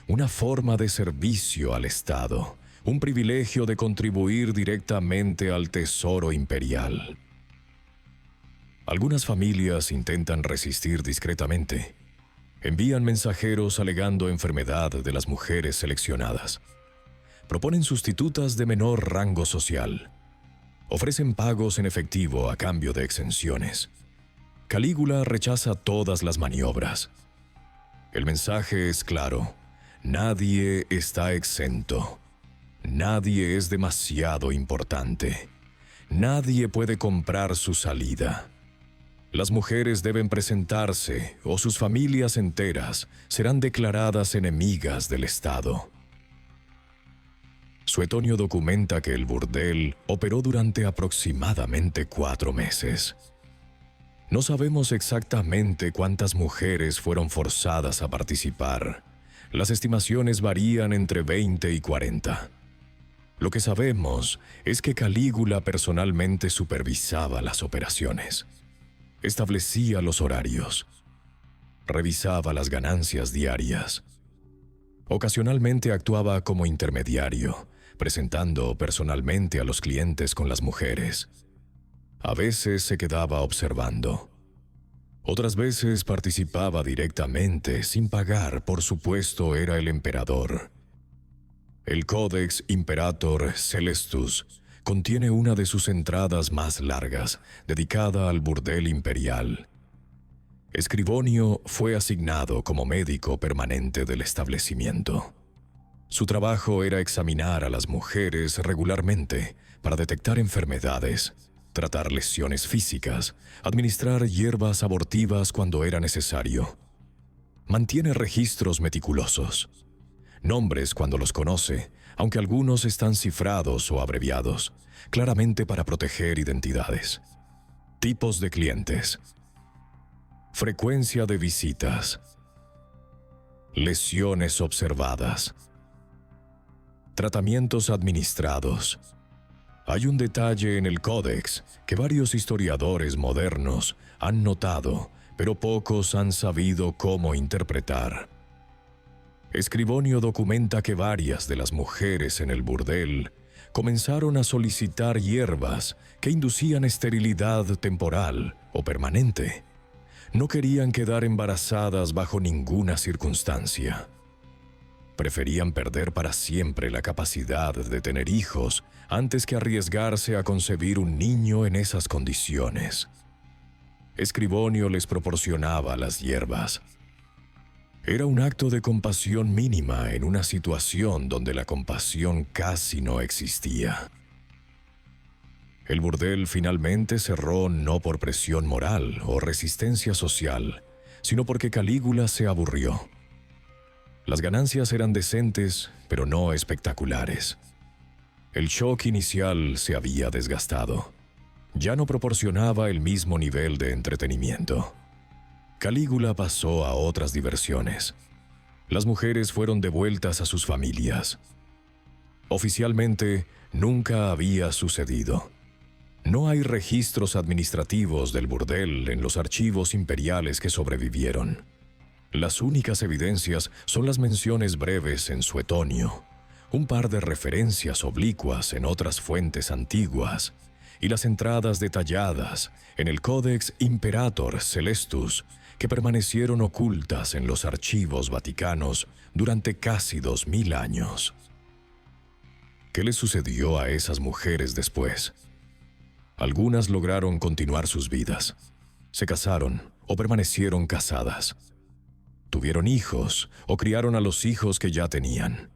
una forma de servicio al Estado, un privilegio de contribuir directamente al tesoro imperial. Algunas familias intentan resistir discretamente. Envían mensajeros alegando enfermedad de las mujeres seleccionadas. Proponen sustitutas de menor rango social. Ofrecen pagos en efectivo a cambio de exenciones. Calígula rechaza todas las maniobras. El mensaje es claro: nadie está exento. Nadie es demasiado importante. Nadie puede comprar su salida. Las mujeres deben presentarse o sus familias enteras serán declaradas enemigas del Estado. Suetonio documenta que el burdel operó durante aproximadamente 4 meses. No sabemos exactamente cuántas mujeres fueron forzadas a participar. Las estimaciones varían entre 20 y 40. Lo que sabemos es que Calígula personalmente supervisaba las operaciones. Establecía los horarios. Revisaba las ganancias diarias. Ocasionalmente actuaba como intermediario, presentando personalmente a los clientes con las mujeres. A veces se quedaba observando. Otras veces participaba directamente, sin pagar, por supuesto, era el emperador. El Codex Imperator Celestus contiene una de sus entradas más largas, dedicada al burdel imperial. Escribonio fue asignado como médico permanente del establecimiento. Su trabajo era examinar a las mujeres regularmente para detectar enfermedades, tratar lesiones físicas, administrar hierbas abortivas cuando era necesario. Mantiene registros meticulosos. Nombres cuando los conoce, aunque algunos están cifrados o abreviados, claramente para proteger identidades. Tipos de clientes. Frecuencia de visitas. Lesiones observadas. Tratamientos administrados. Hay un detalle en el códex que varios historiadores modernos han notado, pero pocos han sabido cómo interpretar. Escribonio documenta que varias de las mujeres en el burdel comenzaron a solicitar hierbas que inducían esterilidad temporal o permanente. No querían quedar embarazadas bajo ninguna circunstancia. Preferían perder para siempre la capacidad de tener hijos antes que arriesgarse a concebir un niño en esas condiciones. Escribonio les proporcionaba las hierbas. Era un acto de compasión mínima en una situación donde la compasión casi no existía. El burdel finalmente cerró no por presión moral o resistencia social, sino porque Calígula se aburrió. Las ganancias eran decentes, pero no espectaculares. El shock inicial se había desgastado. Ya no proporcionaba el mismo nivel de entretenimiento. Calígula pasó a otras diversiones. Las mujeres fueron devueltas a sus familias. Oficialmente, nunca había sucedido. No hay registros administrativos del burdel en los archivos imperiales que sobrevivieron. Las únicas evidencias son las menciones breves en Suetonio, un par de referencias oblicuas en otras fuentes antiguas, y las entradas detalladas en el Codex Imperator Celestus, que permanecieron ocultas en los archivos vaticanos durante casi 2000 años. ¿Qué les sucedió a esas mujeres después? Algunas lograron continuar sus vidas. Se casaron o permanecieron casadas. Tuvieron hijos o criaron a los hijos que ya tenían.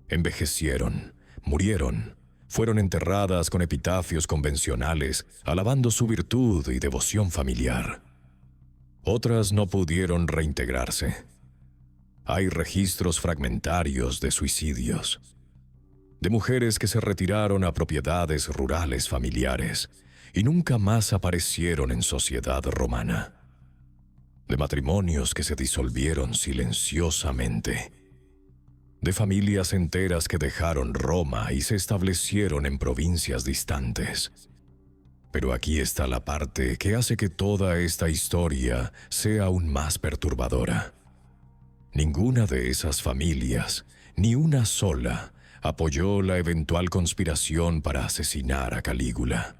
Envejecieron, murieron, fueron enterradas con epitafios convencionales, alabando su virtud y devoción familiar. Otras no pudieron reintegrarse. Hay registros fragmentarios de suicidios, de mujeres que se retiraron a propiedades rurales familiares y nunca más aparecieron en sociedad romana, de matrimonios que se disolvieron silenciosamente, de familias enteras que dejaron Roma y se establecieron en provincias distantes. Pero aquí está la parte que hace que toda esta historia sea aún más perturbadora. Ninguna de esas familias, ni una sola, apoyó la eventual conspiración para asesinar a Calígula.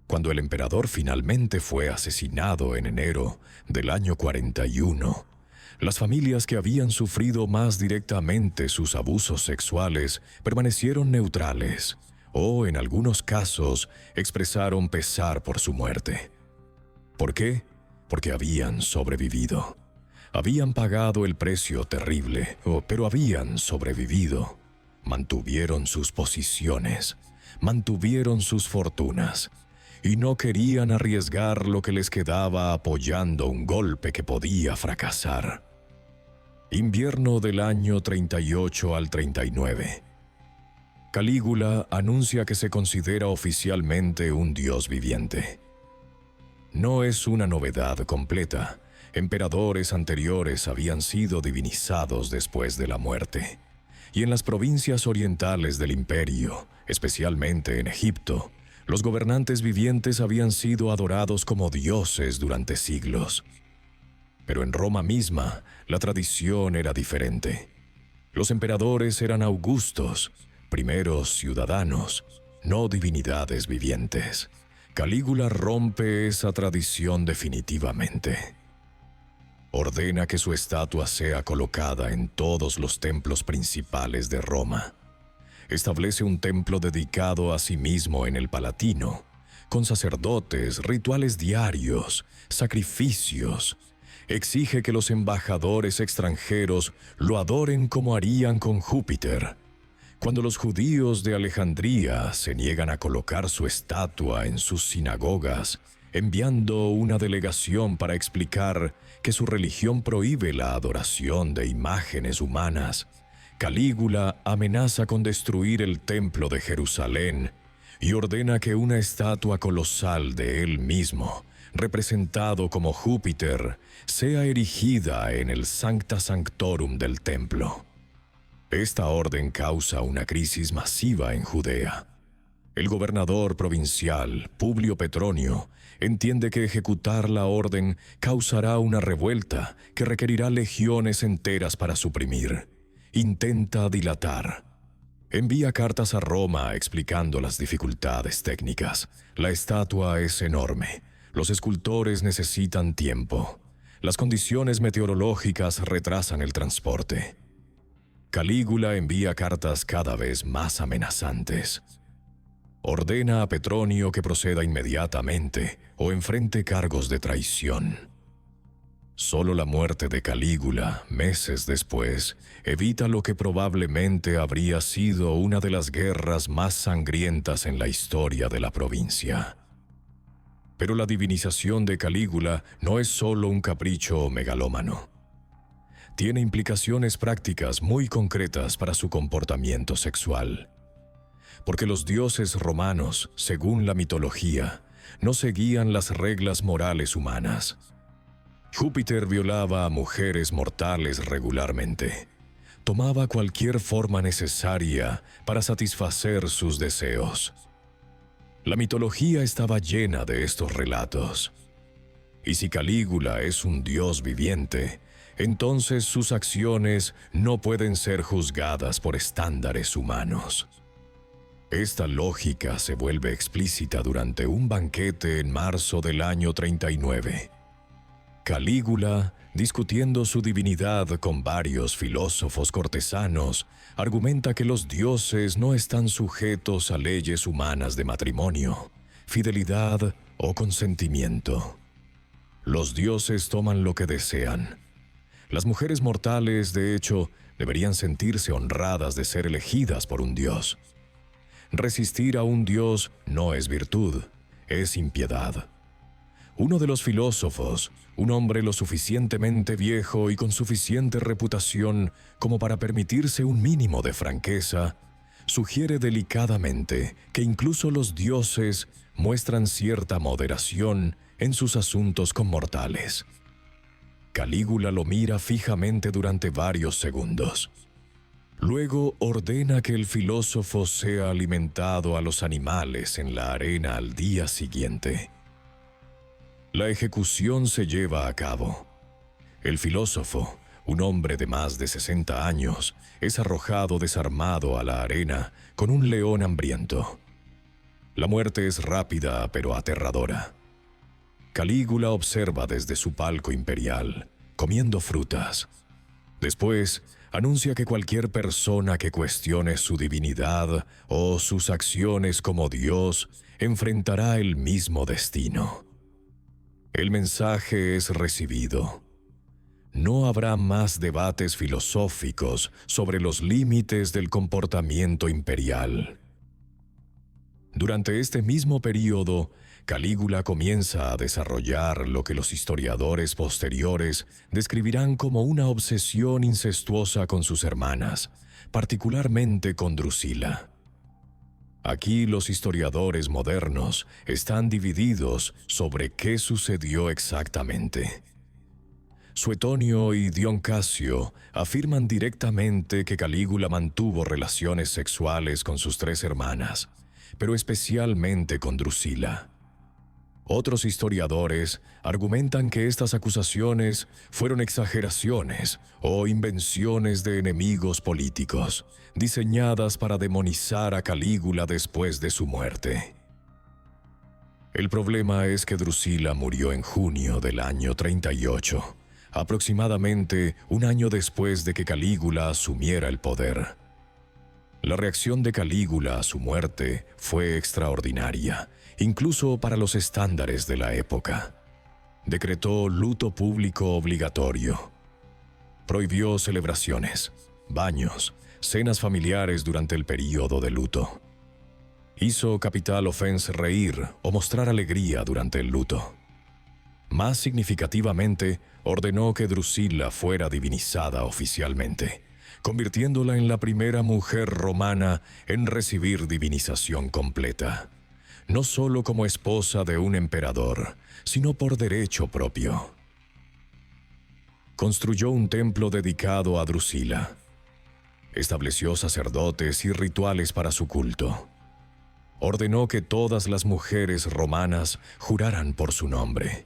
Cuando el emperador finalmente fue asesinado en enero del año 41, las familias que habían sufrido más directamente sus abusos sexuales permanecieron neutrales o, en algunos casos, expresaron pesar por su muerte. ¿Por qué? Porque habían sobrevivido. Habían pagado el precio terrible, pero habían sobrevivido. Mantuvieron sus posiciones, mantuvieron sus fortunas, y no querían arriesgar lo que les quedaba apoyando un golpe que podía fracasar. Invierno del año 38 al 39. Calígula anuncia que se considera oficialmente un dios viviente. No es una novedad completa. Emperadores anteriores habían sido divinizados después de la muerte. Y en las provincias orientales del imperio, especialmente en Egipto, los gobernantes vivientes habían sido adorados como dioses durante siglos. Pero en Roma misma, la tradición era diferente. Los emperadores eran augustos, primeros ciudadanos, no divinidades vivientes. Calígula rompe esa tradición definitivamente. Ordena que su estatua sea colocada en todos los templos principales de Roma. Establece un templo dedicado a sí mismo en el Palatino, con sacerdotes, rituales diarios, sacrificios. Exige que los embajadores extranjeros lo adoren como harían con Júpiter. Cuando los judíos de Alejandría se niegan a colocar su estatua en sus sinagogas, enviando una delegación para explicar que su religión prohíbe la adoración de imágenes humanas, Calígula amenaza con destruir el templo de Jerusalén y ordena que una estatua colosal de él mismo, representado como Júpiter, sea erigida en el Sancta Sanctorum del templo. Esta orden causa una crisis masiva en Judea. El gobernador provincial, Publio Petronio, entiende que ejecutar la orden causará una revuelta que requerirá legiones enteras para suprimir. Intenta dilatar. Envía cartas a Roma explicando las dificultades técnicas. La estatua es enorme. Los escultores necesitan tiempo. Las condiciones meteorológicas retrasan el transporte. Calígula envía cartas cada vez más amenazantes. Ordena a Petronio que proceda inmediatamente o enfrente cargos de traición. Solo la muerte de Calígula, meses después, evita lo que probablemente habría sido una de las guerras más sangrientas en la historia de la provincia. Pero la divinización de Calígula no es solo un capricho megalómano. Tiene implicaciones prácticas muy concretas para su comportamiento sexual. Porque los dioses romanos, según la mitología, no seguían las reglas morales humanas. Júpiter violaba a mujeres mortales regularmente. Tomaba cualquier forma necesaria para satisfacer sus deseos. La mitología estaba llena de estos relatos. Y si Calígula es un dios viviente, entonces sus acciones no pueden ser juzgadas por estándares humanos. Esta lógica se vuelve explícita durante un banquete en marzo del año 39. Calígula, discutiendo su divinidad con varios filósofos cortesanos, argumenta que los dioses no están sujetos a leyes humanas de matrimonio, fidelidad o consentimiento. Los dioses toman lo que desean. Las mujeres mortales, de hecho, deberían sentirse honradas de ser elegidas por un dios. Resistir a un dios no es virtud, es impiedad. Uno de los filósofos, un hombre lo suficientemente viejo y con suficiente reputación como para permitirse un mínimo de franqueza, sugiere delicadamente que incluso los dioses muestran cierta moderación en sus asuntos con mortales. Calígula lo mira fijamente durante varios segundos. Luego ordena que el filósofo sea alimentado a los animales en la arena al día siguiente. La ejecución se lleva a cabo. El filósofo, un hombre de más de 60 años, es arrojado desarmado a la arena con un león hambriento. La muerte es rápida pero aterradora. Calígula observa desde su palco imperial, comiendo frutas. Después, anuncia que cualquier persona que cuestione su divinidad o sus acciones como Dios enfrentará el mismo destino. El mensaje es recibido. No habrá más debates filosóficos sobre los límites del comportamiento imperial. Durante este mismo período, Calígula comienza a desarrollar lo que los historiadores posteriores describirán como una obsesión incestuosa con sus hermanas, particularmente con Drusila. Aquí los historiadores modernos están divididos sobre qué sucedió exactamente. Suetonio y Dion Casio afirman directamente que Calígula mantuvo relaciones sexuales con sus 3 hermanas, pero especialmente con Drusila. Otros historiadores argumentan que estas acusaciones fueron exageraciones o invenciones de enemigos políticos, diseñadas para demonizar a Calígula después de su muerte. El problema es que Drusila murió en junio del año 38, aproximadamente un año después de que Calígula asumiera el poder. La reacción de Calígula a su muerte fue extraordinaria, incluso para los estándares de la época. Decretó luto público obligatorio. Prohibió celebraciones, baños, cenas familiares durante el período de luto. Hizo capital offense reír o mostrar alegría durante el luto. Más significativamente, ordenó que Drusila fuera divinizada oficialmente, convirtiéndola en la primera mujer romana en recibir divinización completa, no solo como esposa de un emperador, sino por derecho propio. Construyó un templo dedicado a Drusila. Estableció sacerdotes y rituales para su culto. Ordenó que todas las mujeres romanas juraran por su nombre.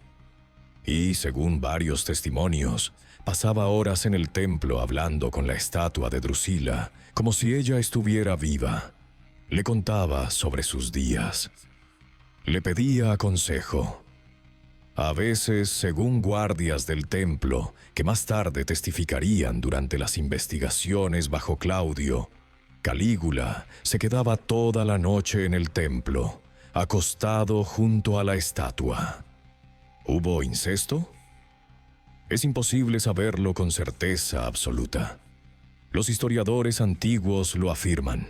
Y, según varios testimonios, pasaba horas en el templo hablando con la estatua de Drusila, como si ella estuviera viva. Le contaba sobre sus días. Le pedía consejo. A veces, según guardias del templo, que más tarde testificarían durante las investigaciones bajo Claudio, Calígula se quedaba toda la noche en el templo, acostado junto a la estatua. ¿Hubo incesto? Es imposible saberlo con certeza absoluta. Los historiadores antiguos lo afirman.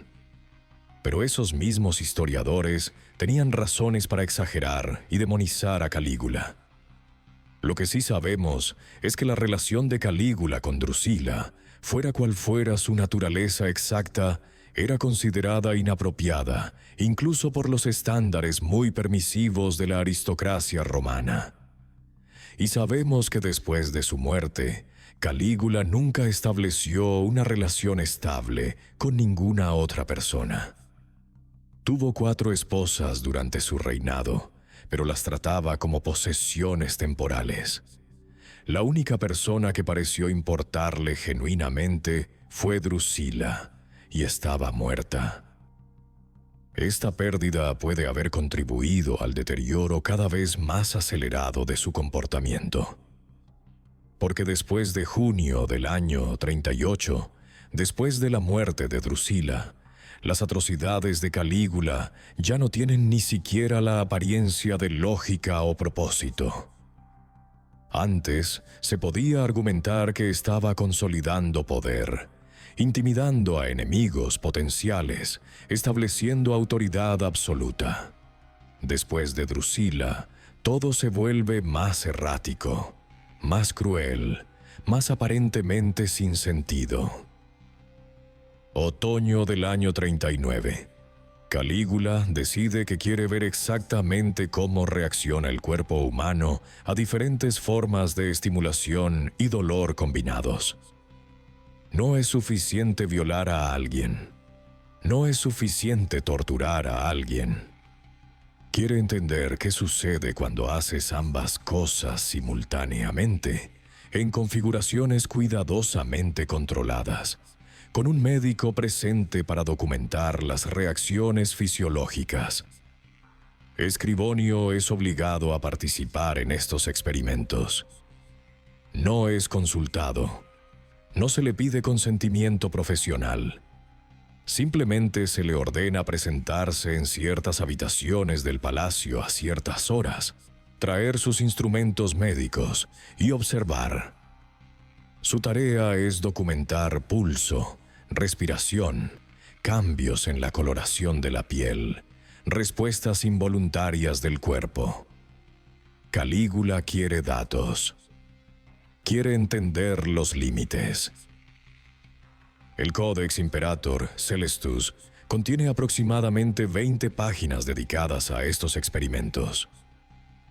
Pero esos mismos historiadores tenían razones para exagerar y demonizar a Calígula. Lo que sí sabemos es que la relación de Calígula con Drusila, fuera cual fuera su naturaleza exacta, era considerada inapropiada, incluso por los estándares muy permisivos de la aristocracia romana. Y sabemos que después de su muerte, Calígula nunca estableció una relación estable con ninguna otra persona. Tuvo 4 esposas durante su reinado, pero las trataba como posesiones temporales. La única persona que pareció importarle genuinamente fue Drusila, y estaba muerta. Esta pérdida puede haber contribuido al deterioro cada vez más acelerado de su comportamiento. Porque después de junio del año 38, después de la muerte de Drusila, las atrocidades de Calígula ya no tienen ni siquiera la apariencia de lógica o propósito. Antes se podía argumentar que estaba consolidando poder, intimidando a enemigos potenciales, estableciendo autoridad absoluta. Después de Drusila, todo se vuelve más errático, más cruel, más aparentemente sin sentido. Otoño del año 39. Calígula decide que quiere ver exactamente cómo reacciona el cuerpo humano a diferentes formas de estimulación y dolor combinados. No es suficiente violar a alguien. No es suficiente torturar a alguien. Quiere entender qué sucede cuando haces ambas cosas simultáneamente, en configuraciones cuidadosamente controladas, con un médico presente para documentar las reacciones fisiológicas. Escribonio es obligado a participar en estos experimentos. No es consultado. No se le pide consentimiento profesional. Simplemente se le ordena presentarse en ciertas habitaciones del palacio a ciertas horas, traer sus instrumentos médicos y observar. Su tarea es documentar pulso, respiración, cambios en la coloración de la piel, respuestas involuntarias del cuerpo. Calígula quiere datos. Quiere entender los límites. El Codex Imperator Celestus contiene aproximadamente 20 páginas dedicadas a estos experimentos.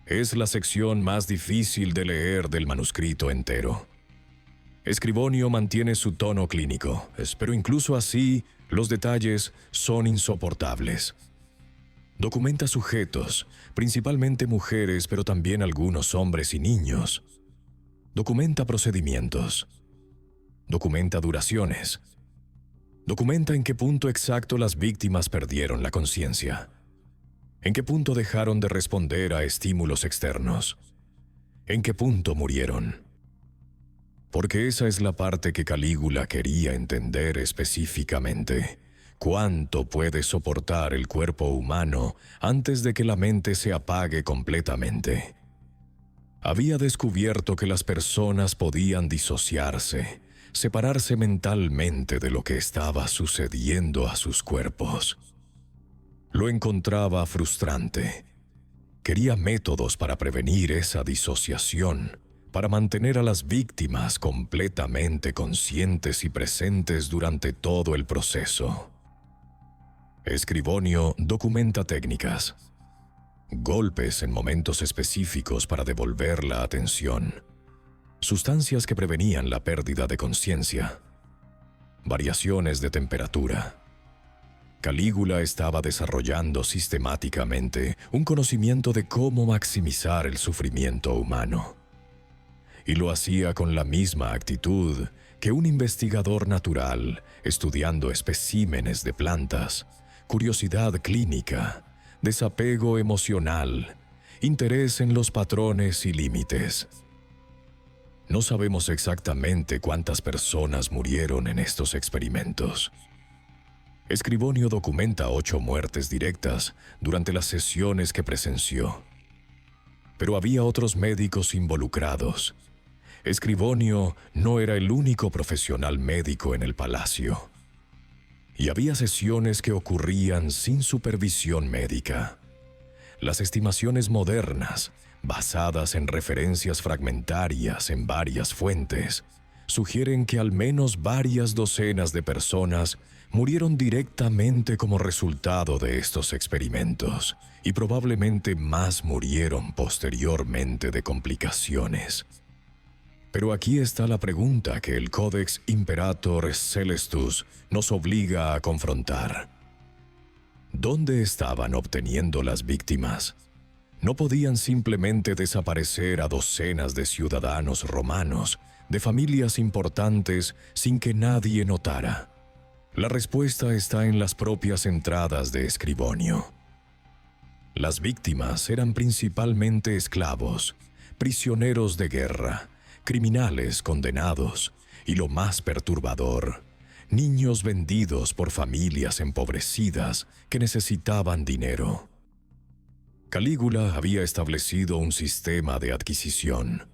Es la sección más difícil de leer del manuscrito entero. Escribonio mantiene su tono clínico, pero incluso así, los detalles son insoportables. Documenta sujetos, principalmente mujeres, pero también algunos hombres y niños. Documenta procedimientos. Documenta duraciones. Documenta en qué punto exacto las víctimas perdieron la conciencia. En qué punto dejaron de responder a estímulos externos. En qué punto murieron. Porque esa es la parte que Calígula quería entender específicamente. ¿Cuánto puede soportar el cuerpo humano antes de que la mente se apague completamente? Había descubierto que las personas podían disociarse, separarse mentalmente de lo que estaba sucediendo a sus cuerpos. Lo encontraba frustrante. Quería métodos para prevenir esa disociación, para mantener a las víctimas completamente conscientes y presentes durante todo el proceso. Escribonio documenta técnicas, golpes en momentos específicos para devolver la atención, sustancias que prevenían la pérdida de conciencia, variaciones de temperatura. Calígula estaba desarrollando sistemáticamente un conocimiento de cómo maximizar el sufrimiento humano. Y lo hacía con la misma actitud que un investigador natural estudiando especímenes de plantas, curiosidad clínica, desapego emocional, interés en los patrones y límites. No sabemos exactamente cuántas personas murieron en estos experimentos. Escribonio documenta 8 muertes directas durante las sesiones que presenció. Pero había otros médicos involucrados. Escribonio no era el único profesional médico en el palacio. Y había sesiones que ocurrían sin supervisión médica. Las estimaciones modernas, basadas en referencias fragmentarias en varias fuentes, sugieren que al menos varias docenas de personas murieron directamente como resultado de estos experimentos, y probablemente más murieron posteriormente de complicaciones. Pero aquí está la pregunta que el Codex Imperator Celestus nos obliga a confrontar. ¿Dónde estaban obteniendo las víctimas? No podían simplemente desaparecer a docenas de ciudadanos romanos, de familias importantes, sin que nadie notara. La respuesta está en las propias entradas de Escribonio. Las víctimas eran principalmente esclavos, prisioneros de guerra, criminales condenados y, lo más perturbador, niños vendidos por familias empobrecidas que necesitaban dinero. Calígula había establecido un sistema de adquisición.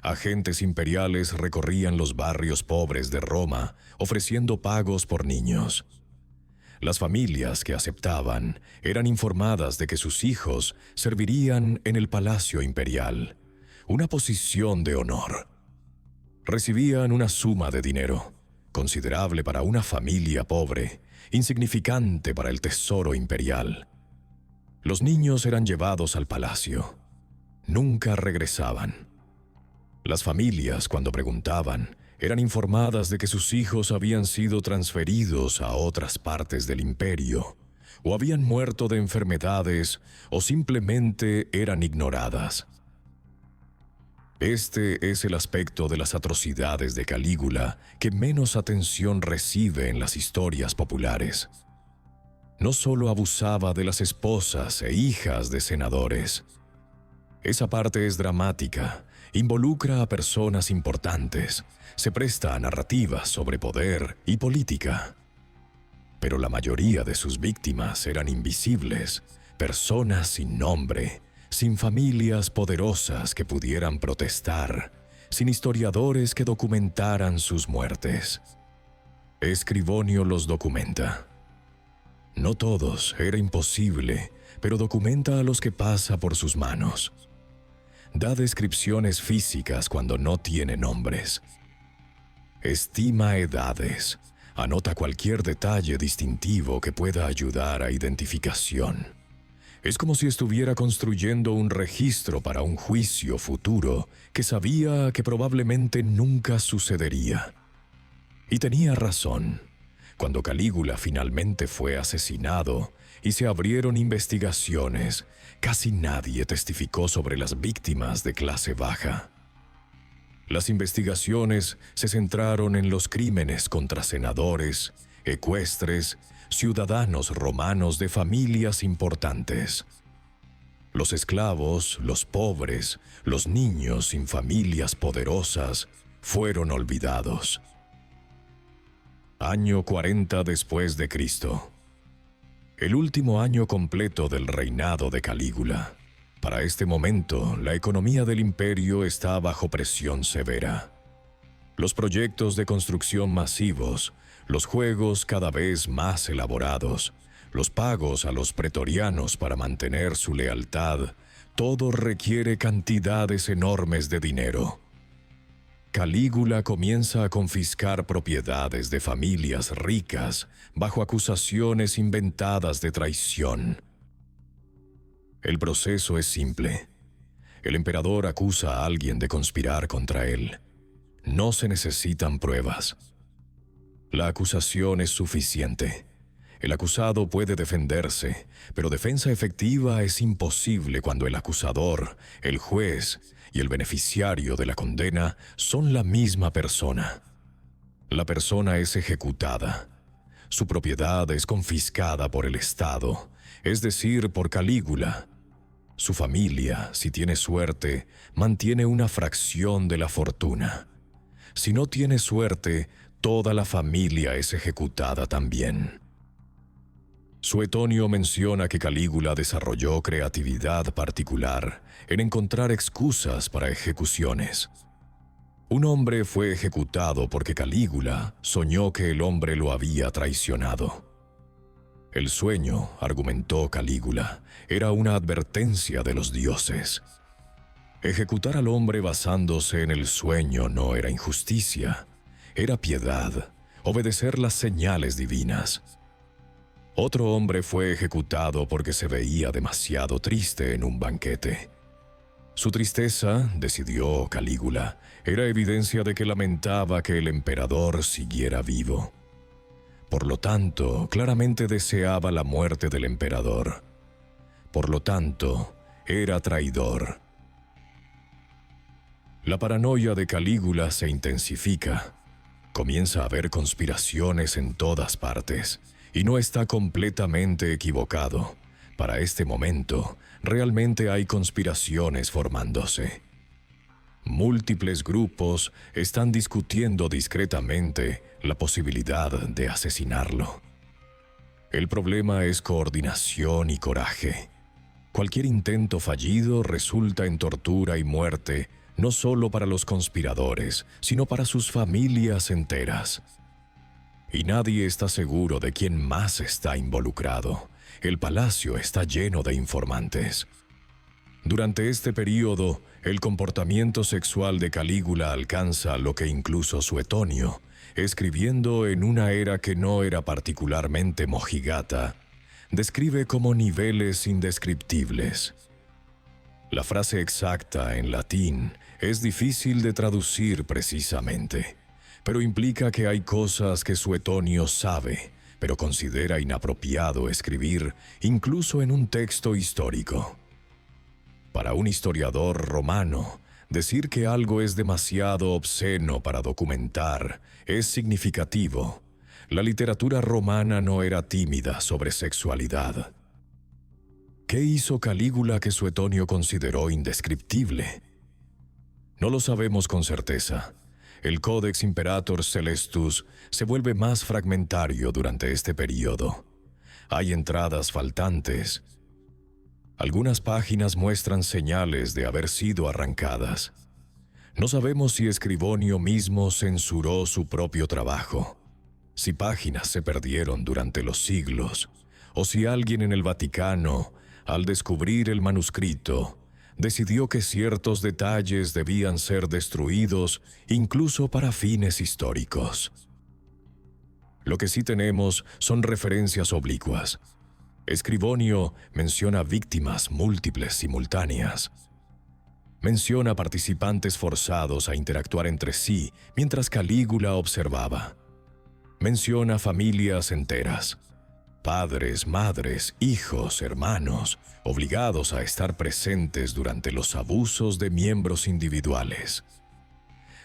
Agentes imperiales recorrían los barrios pobres de Roma ofreciendo pagos por niños. Las familias que aceptaban eran informadas de que sus hijos servirían en el palacio imperial, una posición de honor. Recibían una suma de dinero, considerable para una familia pobre, insignificante para el tesoro imperial. Los niños eran llevados al palacio. Nunca regresaban. Las familias, cuando preguntaban, eran informadas de que sus hijos habían sido transferidos a otras partes del imperio, o habían muerto de enfermedades, o simplemente eran ignoradas. Este es el aspecto de las atrocidades de Calígula que menos atención recibe en las historias populares. No solo abusaba de las esposas e hijas de senadores. Esa parte es dramática, involucra a personas importantes, se presta a narrativas sobre poder y política. Pero la mayoría de sus víctimas eran invisibles, personas sin nombre, sin familias poderosas que pudieran protestar, sin historiadores que documentaran sus muertes. Escribonio los documenta. No todos, era imposible, pero documenta a los que pasa por sus manos. Da descripciones físicas cuando no tiene nombres. Estima edades. Anota cualquier detalle distintivo que pueda ayudar a identificación. Es como si estuviera construyendo un registro para un juicio futuro que sabía que probablemente nunca sucedería. Y tenía razón. Cuando Calígula finalmente fue asesinado y se abrieron investigaciones, casi nadie testificó sobre las víctimas de clase baja. Las investigaciones se centraron en los crímenes contra senadores, ecuestres, ciudadanos romanos de familias importantes. Los esclavos, los pobres, los niños sin familias poderosas fueron olvidados. Año 40 después de Cristo. El último año completo del reinado de Calígula. Para este momento, la economía del imperio está bajo presión severa. Los proyectos de construcción masivos, los juegos cada vez más elaborados, los pagos a los pretorianos para mantener su lealtad, todo requiere cantidades enormes de dinero. Calígula comienza a confiscar propiedades de familias ricas bajo acusaciones inventadas de traición. El proceso es simple. El emperador acusa a alguien de conspirar contra él. No se necesitan pruebas. La acusación es suficiente. El acusado puede defenderse, pero defensa efectiva es imposible cuando el acusador, el juez y el beneficiario de la condena son la misma persona. La persona es ejecutada. Su propiedad es confiscada por el Estado, es decir, por Calígula. Su familia, si tiene suerte, mantiene una fracción de la fortuna. Si no tiene suerte, toda la familia es ejecutada también. Suetonio menciona que Calígula desarrolló creatividad particular en encontrar excusas para ejecuciones. Un hombre fue ejecutado porque Calígula soñó que el hombre lo había traicionado. El sueño, argumentó Calígula, era una advertencia de los dioses. Ejecutar al hombre basándose en el sueño no era injusticia, era piedad, obedecer las señales divinas. Otro hombre fue ejecutado porque se veía demasiado triste en un banquete. Su tristeza, decidió Calígula, era evidencia de que lamentaba que el emperador siguiera vivo. Por lo tanto, claramente deseaba la muerte del emperador. Por lo tanto, era traidor. La paranoia de Calígula se intensifica. Comienza a haber conspiraciones en todas partes, y no está completamente equivocado. Para este momento, realmente hay conspiraciones formándose. Múltiples grupos están discutiendo discretamente la posibilidad de asesinarlo. El problema es coordinación y coraje. Cualquier intento fallido resulta en tortura y muerte, no solo para los conspiradores, sino para sus familias enteras. Y nadie está seguro de quién más está involucrado. El palacio está lleno de informantes. Durante este período, el comportamiento sexual de Calígula alcanza lo que incluso Suetonio, escribiendo en una era que no era particularmente mojigata, describe como niveles indescriptibles. La frase exacta en latín es difícil de traducir precisamente, pero implica que hay cosas que Suetonio sabe, pero considera inapropiado escribir incluso en un texto histórico. Para un historiador romano, decir que algo es demasiado obsceno para documentar es significativo. La literatura romana no era tímida sobre sexualidad. ¿Qué hizo Calígula que Suetonio consideró indescriptible? No lo sabemos con certeza. El Codex Imperator Celestus se vuelve más fragmentario durante este período. Hay entradas faltantes. Algunas páginas muestran señales de haber sido arrancadas. No sabemos si Escribonio mismo censuró su propio trabajo, si páginas se perdieron durante los siglos, o si alguien en el Vaticano, al descubrir el manuscrito, decidió que ciertos detalles debían ser destruidos incluso para fines históricos. Lo que sí tenemos son referencias oblicuas. Escribonio menciona víctimas múltiples simultáneas. Menciona participantes forzados a interactuar entre sí mientras Calígula observaba. Menciona familias enteras, padres, madres, hijos, hermanos, obligados a estar presentes durante los abusos de miembros individuales.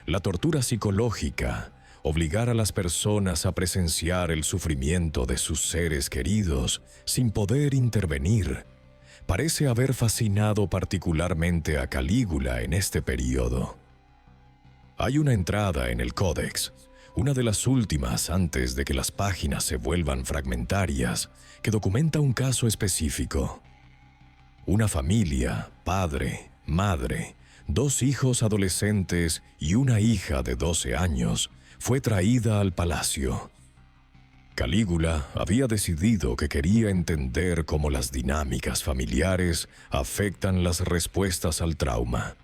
La tortura psicológica, obligar a las personas a presenciar el sufrimiento de sus seres queridos sin poder intervenir, parece haber fascinado particularmente a Calígula en este período. Hay una entrada en el Códex, una de las últimas antes de que las páginas se vuelvan fragmentarias, que documenta un caso específico. Una familia, padre, madre, 2 hijos adolescentes y una hija de 12 años, fue traída al palacio. Calígula había decidido que quería entender cómo las dinámicas familiares afectan las respuestas al trauma.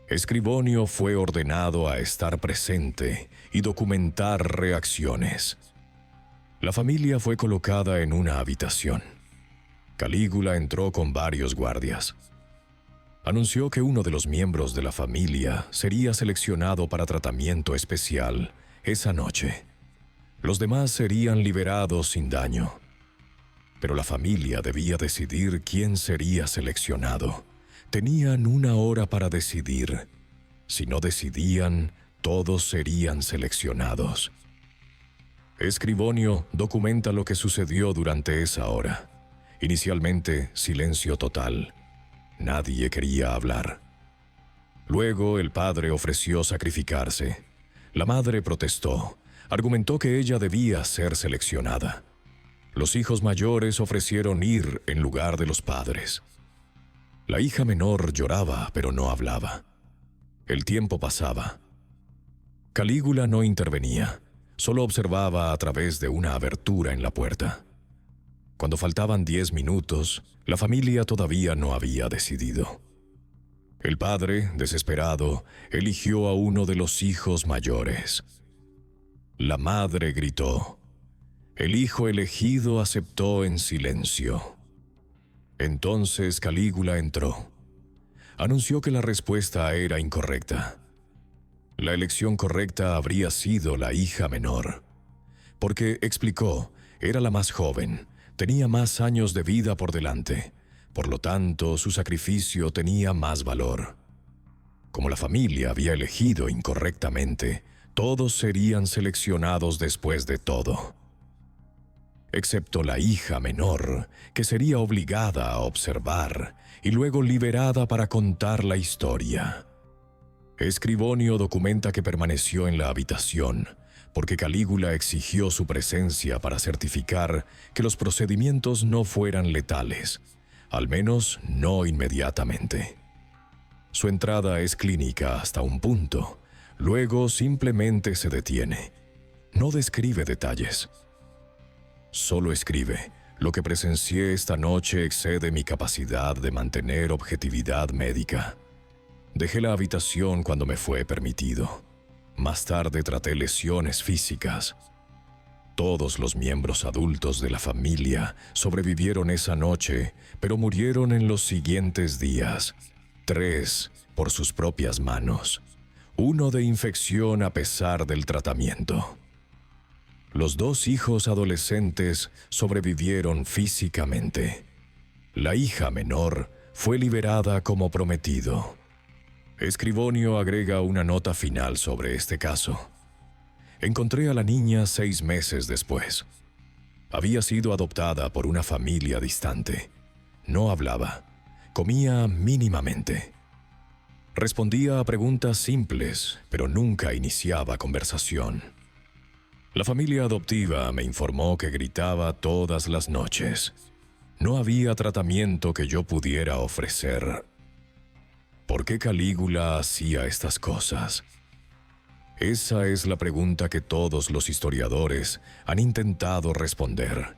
Escribonio fue ordenado a estar presente y documentar reacciones. La familia fue colocada en una habitación. Calígula entró con varios guardias. Anunció que uno de los miembros de la familia sería seleccionado para tratamiento especial esa noche. Los demás serían liberados sin daño. Pero la familia debía decidir quién sería seleccionado. Tenían 1 hora para decidir. Si no decidían, todos serían seleccionados. Escribonio documenta lo que sucedió durante esa hora. Inicialmente, silencio total. Nadie quería hablar. Luego, el padre ofreció sacrificarse. La madre protestó. Argumentó que ella debía ser seleccionada. Los hijos mayores ofrecieron ir en lugar de los padres. La hija menor lloraba, pero no hablaba. El tiempo pasaba. Calígula no intervenía, solo observaba a través de una abertura en la puerta. Cuando faltaban 10 minutos, la familia todavía no había decidido. El padre, desesperado, eligió a uno de los hijos mayores. La madre gritó. El hijo elegido aceptó en silencio. Entonces Calígula entró. Anunció que la respuesta era incorrecta. La elección correcta habría sido la hija menor, porque, explicó, era la más joven, tenía más años de vida por delante, por lo tanto su sacrificio tenía más valor. Como la familia había elegido incorrectamente, todos serían seleccionados después de todo, excepto la hija menor, que sería obligada a observar y luego liberada para contar la historia. Escribonio documenta que permaneció en la habitación, porque Calígula exigió su presencia para certificar que los procedimientos no fueran letales, al menos no inmediatamente. Su entrada es clínica hasta un punto, luego simplemente se detiene. No describe detalles. Solo escribe: lo que presencié esta noche excede mi capacidad de mantener objetividad médica. Dejé la habitación cuando me fue permitido. Más tarde traté lesiones físicas. Todos los miembros adultos de la familia sobrevivieron esa noche, pero murieron en los siguientes días. 3 por sus propias manos. 1 de infección a pesar del tratamiento. Los 2 hijos adolescentes sobrevivieron físicamente. La hija menor fue liberada como prometido. Escribonio agrega una nota final sobre este caso. Encontré a la niña 6 meses después. Había sido adoptada por una familia distante. No hablaba. Comía mínimamente. Respondía a preguntas simples, pero nunca iniciaba conversación. La familia adoptiva me informó que gritaba todas las noches. No había tratamiento que yo pudiera ofrecer. ¿Por qué Calígula hacía estas cosas? Esa es la pregunta que todos los historiadores han intentado responder.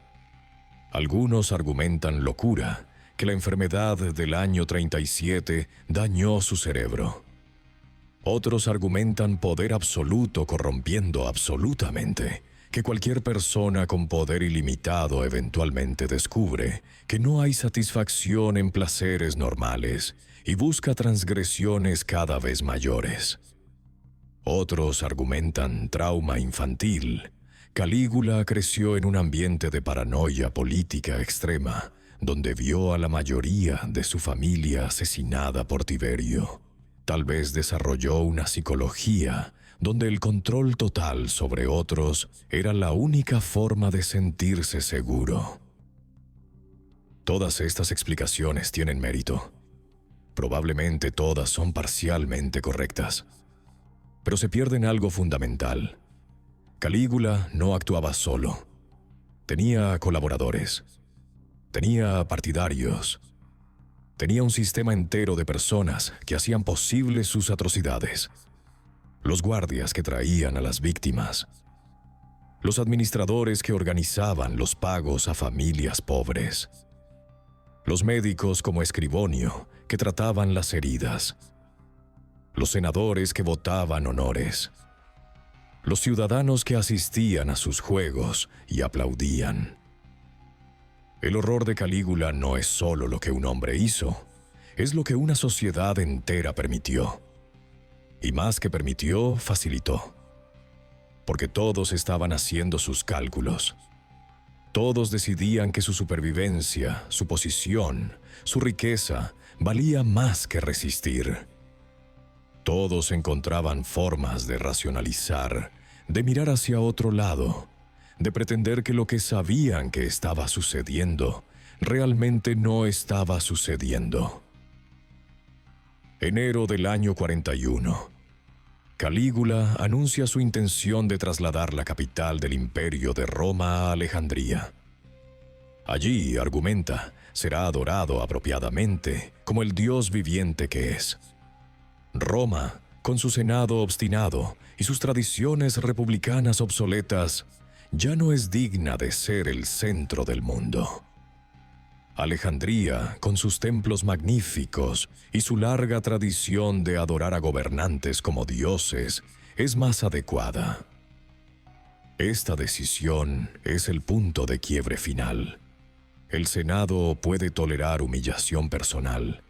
Algunos argumentan locura, que la enfermedad del año 37 dañó su cerebro. Otros argumentan poder absoluto corrompiendo absolutamente, que cualquier persona con poder ilimitado eventualmente descubre que no hay satisfacción en placeres normales y busca transgresiones cada vez mayores. Otros argumentan trauma infantil. Calígula creció en un ambiente de paranoia política extrema, donde vio a la mayoría de su familia asesinada por Tiberio. Tal vez desarrolló una psicología donde el control total sobre otros era la única forma de sentirse seguro. Todas estas explicaciones tienen mérito. Probablemente todas son parcialmente correctas. Pero se pierden algo fundamental. Calígula no actuaba solo. Tenía colaboradores. Tenía partidarios. Tenía un sistema entero de personas que hacían posibles sus atrocidades. Los guardias que traían a las víctimas. Los administradores que organizaban los pagos a familias pobres. Los médicos como Escribonio que trataban las heridas. Los senadores que votaban honores. Los ciudadanos que asistían a sus juegos y aplaudían. El horror de Calígula no es solo lo que un hombre hizo, es lo que una sociedad entera permitió. Y más que permitió, facilitó. Porque todos estaban haciendo sus cálculos. Todos decidían que su supervivencia, su posición, su riqueza, valía más que resistir. Todos encontraban formas de racionalizar, de mirar hacia otro lado, de pretender que lo que sabían que estaba sucediendo realmente no estaba sucediendo. Enero del año 41. Calígula anuncia su intención de trasladar la capital del imperio de Roma a Alejandría. Allí, argumenta, será adorado apropiadamente como el Dios viviente que es. Roma, con su senado obstinado y sus tradiciones republicanas obsoletas, ya no es digna de ser el centro del mundo. Alejandría, con sus templos magníficos y su larga tradición de adorar a gobernantes como dioses, es más adecuada. Esta decisión es el punto de quiebre final. El Senado puede tolerar humillación personal,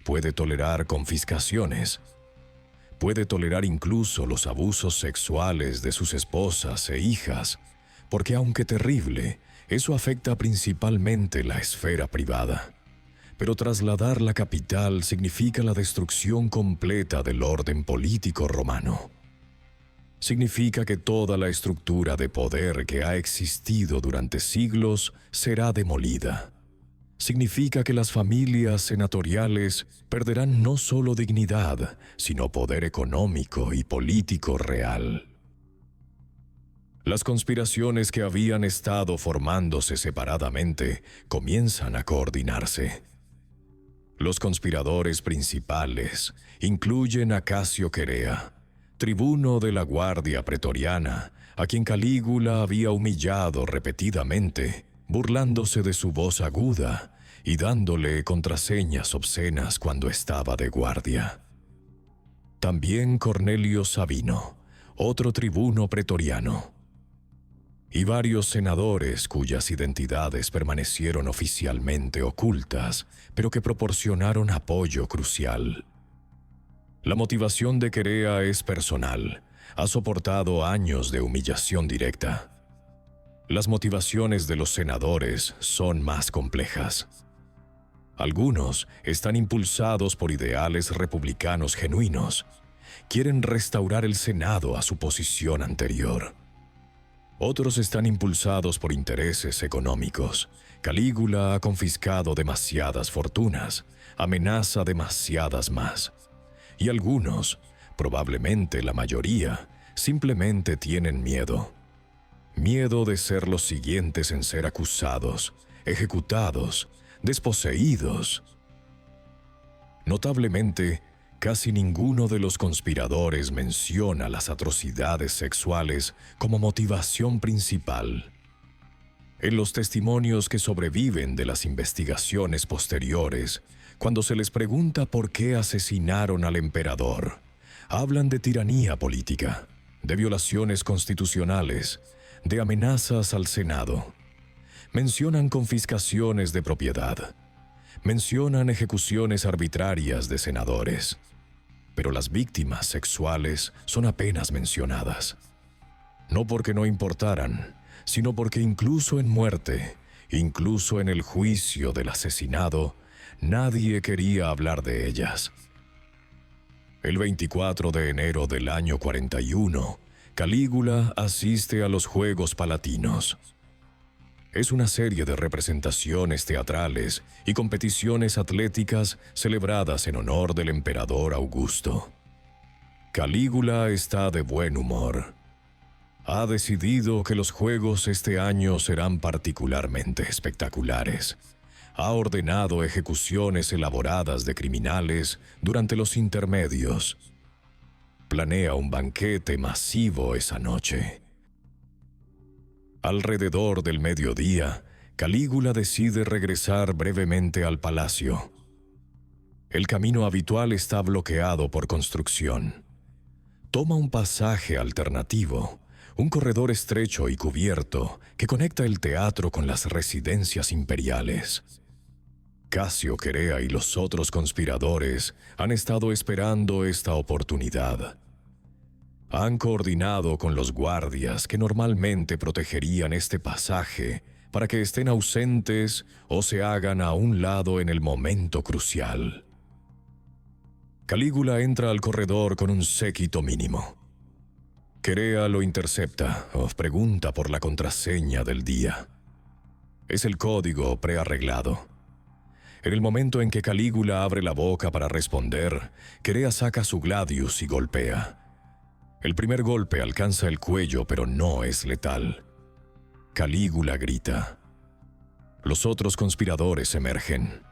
puede tolerar confiscaciones, puede tolerar incluso los abusos sexuales de sus esposas e hijas, porque aunque terrible, eso afecta principalmente la esfera privada. Pero trasladar la capital significa la destrucción completa del orden político romano. Significa que toda la estructura de poder que ha existido durante siglos será demolida. Significa que las familias senatoriales perderán no solo dignidad, sino poder económico y político real. Las conspiraciones que habían estado formándose separadamente comienzan a coordinarse. Los conspiradores principales incluyen a Casio Querea, tribuno de la Guardia Pretoriana, a quien Calígula había humillado repetidamente, burlándose de su voz aguda y dándole contraseñas obscenas cuando estaba de guardia. También Cornelio Sabino, otro tribuno pretoriano, y varios senadores cuyas identidades permanecieron oficialmente ocultas, pero que proporcionaron apoyo crucial. La motivación de Querea es personal, ha soportado años de humillación directa. Las motivaciones de los senadores son más complejas. Algunos están impulsados por ideales republicanos genuinos. Quieren restaurar el Senado a su posición anterior. Otros están impulsados por intereses económicos. Calígula ha confiscado demasiadas fortunas, amenaza demasiadas más. Y algunos, probablemente la mayoría, simplemente tienen miedo. Miedo de ser los siguientes en ser acusados, ejecutados, desposeídos. Notablemente, casi ninguno de los conspiradores menciona las atrocidades sexuales como motivación principal. En los testimonios que sobreviven de las investigaciones posteriores, cuando se les pregunta por qué asesinaron al emperador, hablan de tiranía política, de violaciones constitucionales, de amenazas al Senado. Mencionan confiscaciones de propiedad. Mencionan ejecuciones arbitrarias de senadores. Pero las víctimas sexuales son apenas mencionadas. No porque no importaran, sino porque incluso en muerte, incluso en el juicio del asesinado, nadie quería hablar de ellas. El 24 de enero del año 41, Calígula asiste a los Juegos Palatinos. Es una serie de representaciones teatrales y competiciones atléticas celebradas en honor del emperador Augusto. Calígula está de buen humor. Ha decidido que los Juegos este año serán particularmente espectaculares. Ha ordenado ejecuciones elaboradas de criminales durante los intermedios. Planea un banquete masivo esa noche. Alrededor del mediodía, Calígula decide regresar brevemente al palacio. El camino habitual está bloqueado por construcción. Toma un pasaje alternativo, un corredor estrecho y cubierto que conecta el teatro con las residencias imperiales. Casio Querea y los otros conspiradores han estado esperando esta oportunidad. Han coordinado con los guardias que normalmente protegerían este pasaje para que estén ausentes o se hagan a un lado en el momento crucial. Calígula entra al corredor con un séquito mínimo. Querea lo intercepta o pregunta por la contraseña del día. Es el código prearreglado. En el momento en que Calígula abre la boca para responder, Querea saca su gladius y golpea. El primer golpe alcanza el cuello, pero no es letal. Calígula grita. Los otros conspiradores emergen.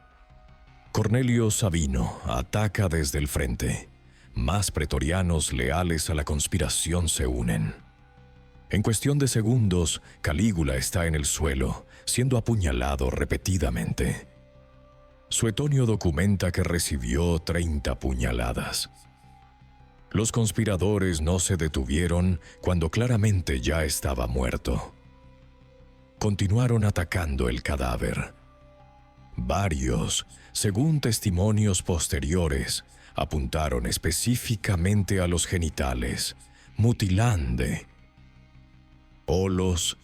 Cornelio Sabino ataca desde el frente. Más pretorianos leales a la conspiración se unen. En cuestión de segundos, Calígula está en el suelo, siendo apuñalado repetidamente. Suetonio documenta que recibió 30 puñaladas. Los conspiradores no se detuvieron cuando claramente ya estaba muerto. Continuaron atacando el cadáver. Varios, según testimonios posteriores, apuntaron específicamente a los genitales, mutilando. Olos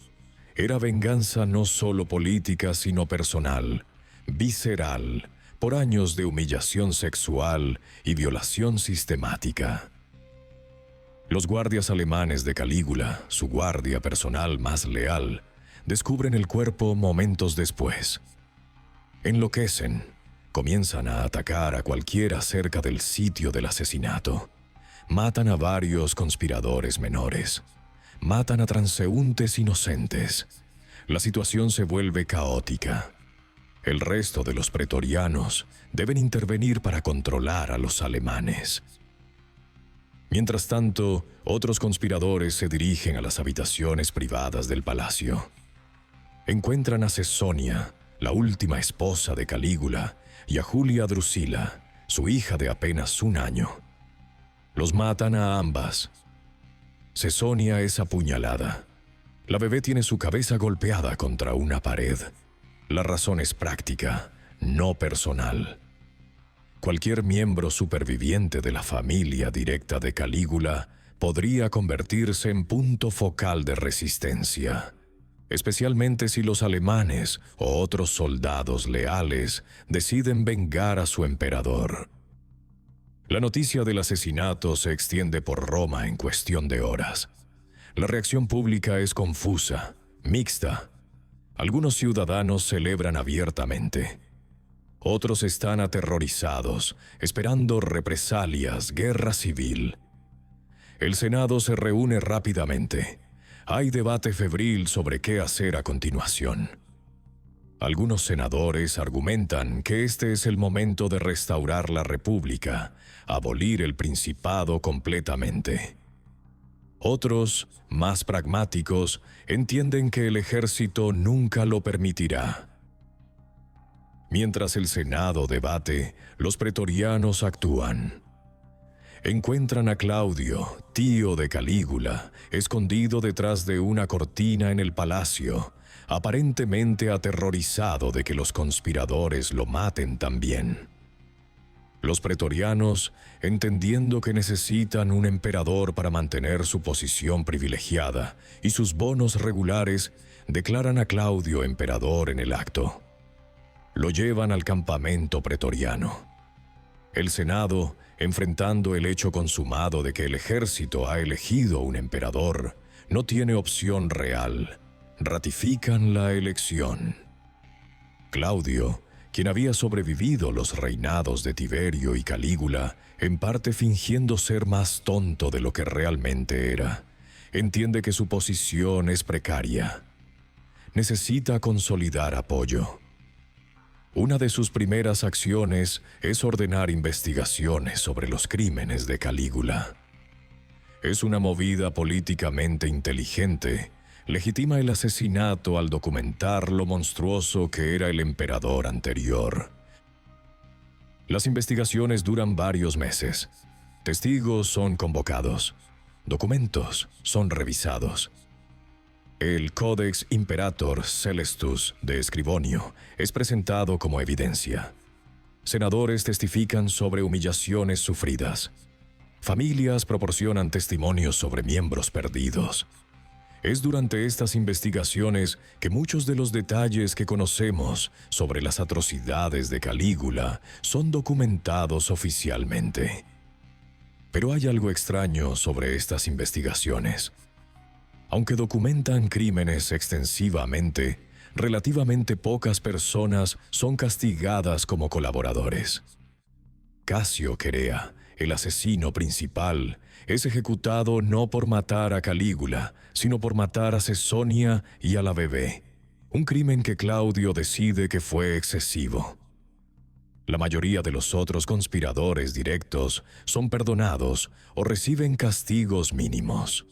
era venganza no solo política sino personal, visceral, por años de humillación sexual y violación sistemática. Los guardias alemanes de Calígula, su guardia personal más leal, descubren el cuerpo momentos después. Enloquecen, comienzan a atacar a cualquiera cerca del sitio del asesinato. Matan a varios conspiradores menores. Matan a transeúntes inocentes. La situación se vuelve caótica. El resto de los pretorianos deben intervenir para controlar a los alemanes. Mientras tanto, otros conspiradores se dirigen a las habitaciones privadas del palacio. Encuentran a Cesonia, la última esposa de Calígula, y a Julia Drusila, su hija de apenas 1 año. Los matan a ambas. Cesonia es apuñalada. La bebé tiene su cabeza golpeada contra una pared. La razón es práctica, no personal. Cualquier miembro superviviente de la familia directa de Calígula podría convertirse en punto focal de resistencia, especialmente si los alemanes o otros soldados leales deciden vengar a su emperador. La noticia del asesinato se extiende por Roma en cuestión de horas. La reacción pública es confusa, mixta. Algunos ciudadanos celebran abiertamente. Otros están aterrorizados, esperando represalias, guerra civil. El Senado se reúne rápidamente. Hay debate febril sobre qué hacer a continuación. Algunos senadores argumentan que este es el momento de restaurar la república, abolir el principado completamente. Otros, más pragmáticos, entienden que el ejército nunca lo permitirá. Mientras el Senado debate, los pretorianos actúan. Encuentran a Claudio, tío de Calígula, escondido detrás de una cortina en el palacio, aparentemente aterrorizado de que los conspiradores lo maten también. Los pretorianos, entendiendo que necesitan un emperador para mantener su posición privilegiada y sus bonos regulares, declaran a Claudio emperador en el acto. Lo llevan al campamento pretoriano. El Senado, enfrentando el hecho consumado de que el ejército ha elegido un emperador, no tiene opción real. Ratifican la elección. Claudio, quien había sobrevivido los reinados de Tiberio y Calígula, en parte fingiendo ser más tonto de lo que realmente era, entiende que su posición es precaria. Necesita consolidar apoyo. Una de sus primeras acciones es ordenar investigaciones sobre los crímenes de Calígula. Es una movida políticamente inteligente. Legitima el asesinato al documentar lo monstruoso que era el emperador anterior. Las investigaciones duran varios meses. Testigos son convocados. Documentos son revisados. El Codex Imperator Celestus de Escribonio es presentado como evidencia. Senadores testifican sobre humillaciones sufridas. Familias proporcionan testimonios sobre miembros perdidos. Es durante estas investigaciones que muchos de los detalles que conocemos sobre las atrocidades de Calígula son documentados oficialmente. Pero hay algo extraño sobre estas investigaciones. Aunque documentan crímenes extensivamente, relativamente pocas personas son castigadas como colaboradores. Casio Querea, el asesino principal, es ejecutado no por matar a Calígula, sino por matar a Cesonia y a la bebé, un crimen que Claudio decide que fue excesivo. La mayoría de los otros conspiradores directos son perdonados o reciben castigos mínimos.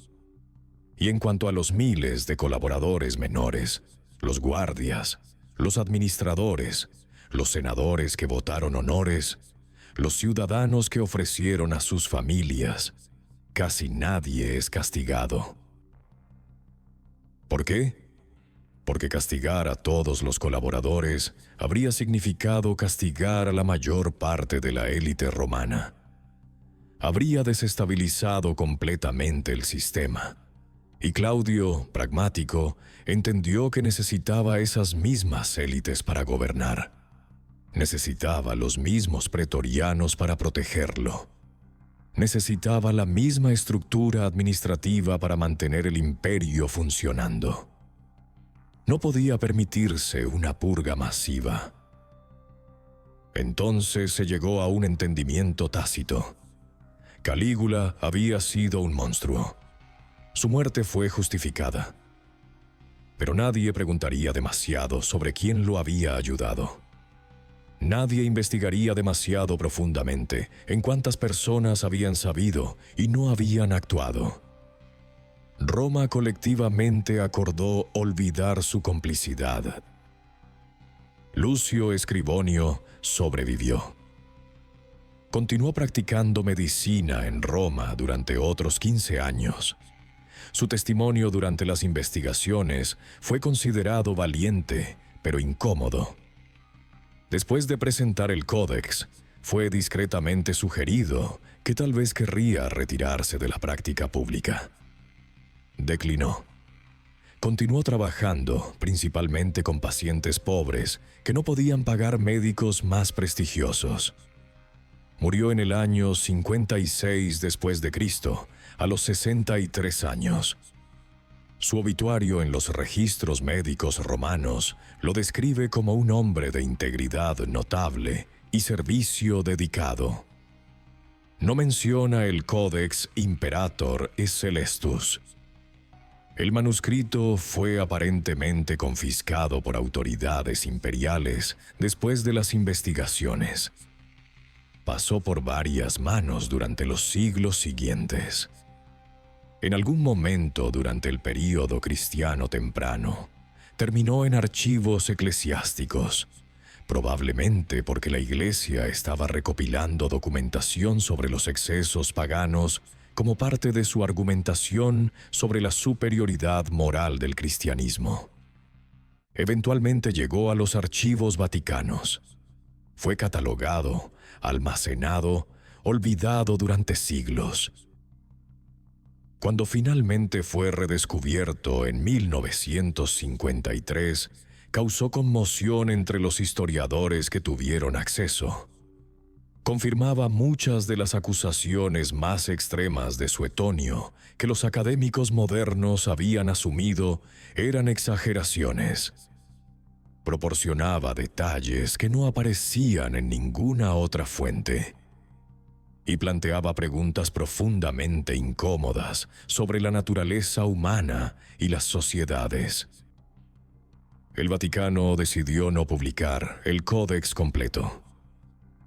Y en cuanto a los miles de colaboradores menores, los guardias, los administradores, los senadores que votaron honores, los ciudadanos que ofrecieron a sus familias, casi nadie es castigado. ¿Por qué? Porque castigar a todos los colaboradores habría significado castigar a la mayor parte de la élite romana. Habría desestabilizado completamente el sistema. Y Claudio, pragmático, entendió que necesitaba esas mismas élites para gobernar. Necesitaba los mismos pretorianos para protegerlo. Necesitaba la misma estructura administrativa para mantener el imperio funcionando. No podía permitirse una purga masiva. Entonces se llegó a un entendimiento tácito. Calígula había sido un monstruo. Su muerte fue justificada. Pero nadie preguntaría demasiado sobre quién lo había ayudado. Nadie investigaría demasiado profundamente en cuántas personas habían sabido y no habían actuado. Roma colectivamente acordó olvidar su complicidad. Lucio Escribonio sobrevivió. Continuó practicando medicina en Roma durante otros 15 años. Su testimonio durante las investigaciones fue considerado valiente, pero incómodo. Después de presentar el códex, fue discretamente sugerido que tal vez querría retirarse de la práctica pública. Declinó. Continuó trabajando, principalmente con pacientes pobres que no podían pagar médicos más prestigiosos. Murió en el año 56 después de Cristo, a los 63 años. Su obituario en los registros médicos romanos lo describe como un hombre de integridad notable y servicio dedicado. No menciona el Codex Imperator Celestus. El manuscrito fue aparentemente confiscado por autoridades imperiales después de las investigaciones. Pasó por varias manos durante los siglos siguientes. En algún momento durante el período cristiano temprano, terminó en archivos eclesiásticos, probablemente porque la Iglesia estaba recopilando documentación sobre los excesos paganos como parte de su argumentación sobre la superioridad moral del cristianismo. Eventualmente llegó a los archivos vaticanos. Fue catalogado, almacenado, olvidado durante siglos. Cuando finalmente fue redescubierto en 1953, causó conmoción entre los historiadores que tuvieron acceso. Confirmaba muchas de las acusaciones más extremas de Suetonio que los académicos modernos habían asumido eran exageraciones. Proporcionaba detalles que no aparecían en ninguna otra fuente. Y planteaba preguntas profundamente incómodas sobre la naturaleza humana y las sociedades. El Vaticano decidió no publicar el Códex completo.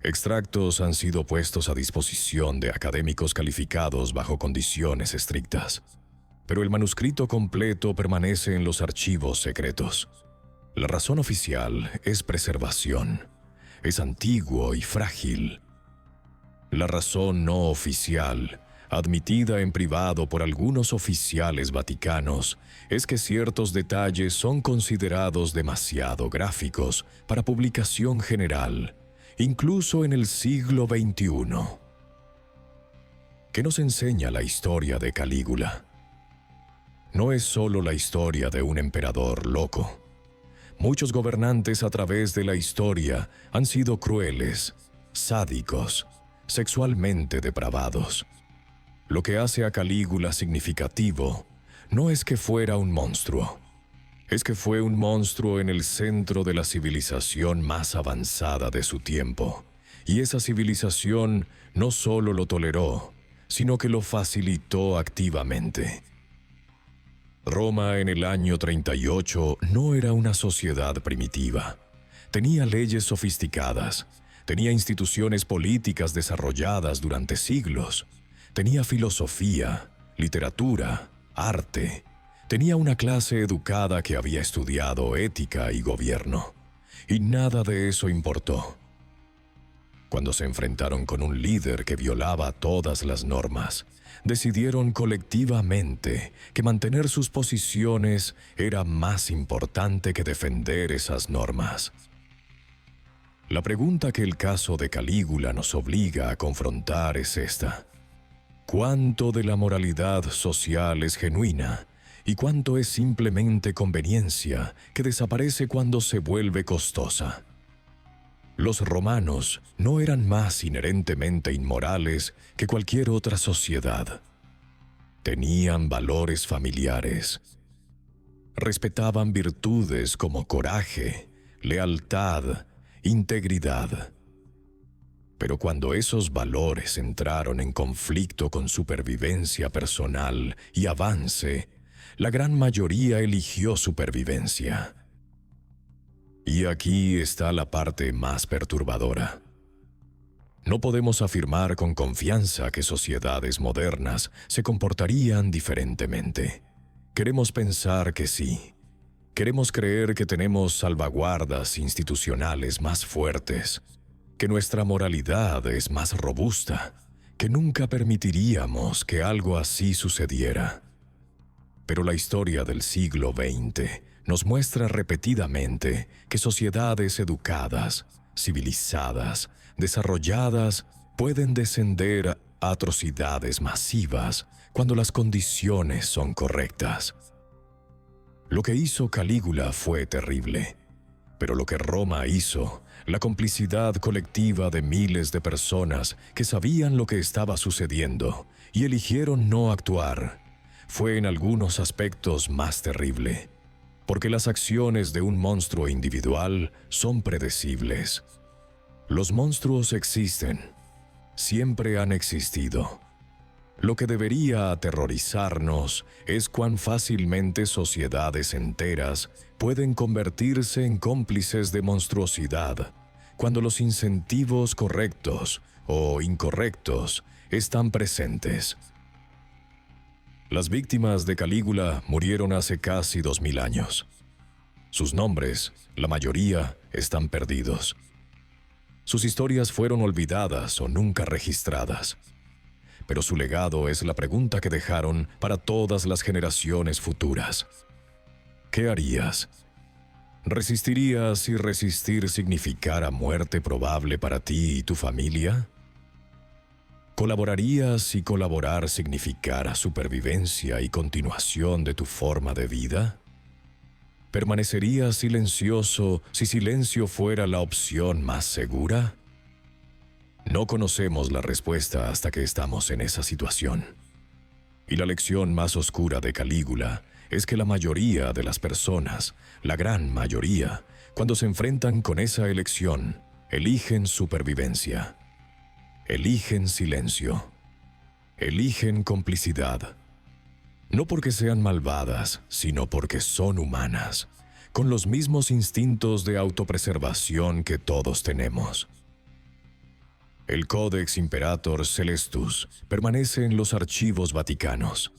Extractos han sido puestos a disposición de académicos calificados bajo condiciones estrictas, pero el manuscrito completo permanece en los archivos secretos. La razón oficial es preservación. Es antiguo y frágil. La razón no oficial, admitida en privado por algunos oficiales vaticanos, es que ciertos detalles son considerados demasiado gráficos para publicación general, incluso en el siglo XXI. ¿Qué nos enseña la historia de Calígula? No es solo la historia de un emperador loco. Muchos gobernantes a través de la historia han sido crueles, sádicos, sexualmente depravados. Lo que hace a Calígula significativo no es que fuera un monstruo, es que fue un monstruo en el centro de la civilización más avanzada de su tiempo, y esa civilización no solo lo toleró, sino que lo facilitó activamente. Roma en el año 38 no era una sociedad primitiva. Tenía leyes sofisticadas, tenía instituciones políticas desarrolladas durante siglos, tenía filosofía, literatura, arte, tenía una clase educada que había estudiado ética y gobierno, y nada de eso importó. Cuando se enfrentaron con un líder que violaba todas las normas, decidieron colectivamente que mantener sus posiciones era más importante que defender esas normas. La pregunta que el caso de Calígula nos obliga a confrontar es esta: ¿cuánto de la moralidad social es genuina y cuánto es simplemente conveniencia que desaparece cuando se vuelve costosa? Los romanos no eran más inherentemente inmorales que cualquier otra sociedad. Tenían valores familiares. Respetaban virtudes como coraje, lealtad, integridad. Pero cuando esos valores entraron en conflicto con supervivencia personal y avance, la gran mayoría eligió supervivencia. Y aquí está la parte más perturbadora. No podemos afirmar con confianza que sociedades modernas se comportarían diferentemente. Queremos pensar que sí. Queremos creer que tenemos salvaguardas institucionales más fuertes, que nuestra moralidad es más robusta, que nunca permitiríamos que algo así sucediera. Pero la historia del siglo XX nos muestra repetidamente que sociedades educadas, civilizadas, desarrolladas, pueden descender a atrocidades masivas cuando las condiciones son correctas. Lo que hizo Calígula fue terrible, pero lo que Roma hizo, la complicidad colectiva de miles de personas que sabían lo que estaba sucediendo y eligieron no actuar, fue en algunos aspectos más terrible, porque las acciones de un monstruo individual son predecibles. Los monstruos existen, siempre han existido. Lo que debería aterrorizarnos es cuán fácilmente sociedades enteras pueden convertirse en cómplices de monstruosidad cuando los incentivos correctos o incorrectos están presentes. Las víctimas de Calígula murieron hace casi 2000 años. Sus nombres, la mayoría, están perdidos. Sus historias fueron olvidadas o nunca registradas. Pero su legado es la pregunta que dejaron para todas las generaciones futuras. ¿Qué harías? ¿Resistirías si resistir significara muerte probable para ti y tu familia? ¿Colaborarías si colaborar significara supervivencia y continuación de tu forma de vida? ¿Permanecerías silencioso si silencio fuera la opción más segura? No conocemos la respuesta hasta que estamos en esa situación. Y la lección más oscura de Calígula es que la mayoría de las personas, la gran mayoría, cuando se enfrentan con esa elección, eligen supervivencia. Eligen silencio. Eligen complicidad. No porque sean malvadas, sino porque son humanas, con los mismos instintos de autopreservación que todos tenemos. El Codex Imperator Celestus permanece en los archivos vaticanos.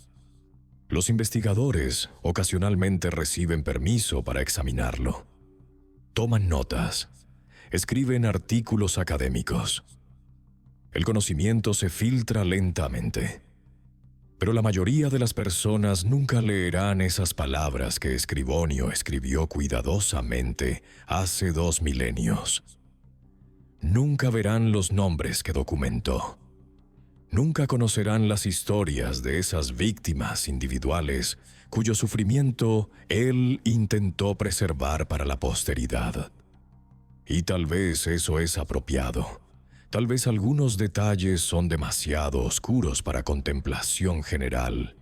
Los investigadores ocasionalmente reciben permiso para examinarlo. Toman notas. Escriben artículos académicos. El conocimiento se filtra lentamente. Pero la mayoría de las personas nunca leerán esas palabras que Escribonio escribió cuidadosamente hace 2 milenios. Nunca verán los nombres que documentó. Nunca conocerán las historias de esas víctimas individuales cuyo sufrimiento él intentó preservar para la posteridad. Y tal vez eso es apropiado. Tal vez algunos detalles son demasiado oscuros para contemplación general.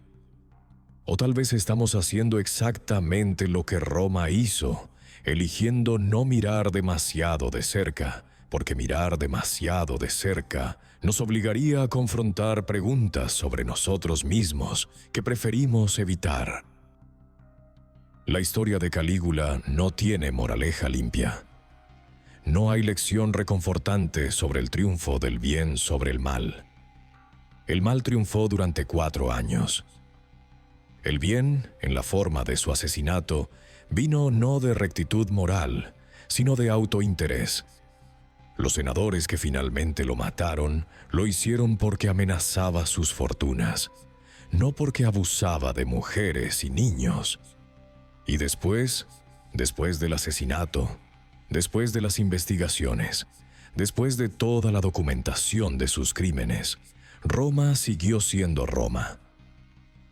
O tal vez estamos haciendo exactamente lo que Roma hizo, eligiendo no mirar demasiado de cerca, porque mirar demasiado de cerca nos obligaría a confrontar preguntas sobre nosotros mismos que preferimos evitar. La historia de Calígula no tiene moraleja limpia. No hay lección reconfortante sobre el triunfo del bien sobre el mal. El mal triunfó durante 4 años. El bien, en la forma de su asesinato, vino no de rectitud moral, sino de autointerés. Los senadores que finalmente lo mataron, lo hicieron porque amenazaba sus fortunas, no porque abusaba de mujeres y niños. Y después del asesinato, después de las investigaciones, después de toda la documentación de sus crímenes, Roma siguió siendo Roma.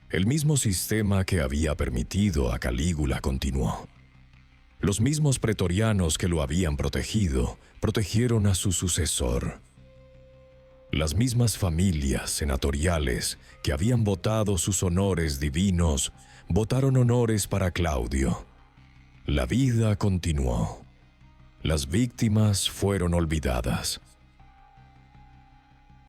El mismo sistema que había permitido a Calígula continuó. Los mismos pretorianos que lo habían protegido, protegieron a su sucesor. Las mismas familias senatoriales que habían votado sus honores divinos, votaron honores para Claudio. La vida continuó. Las víctimas fueron olvidadas.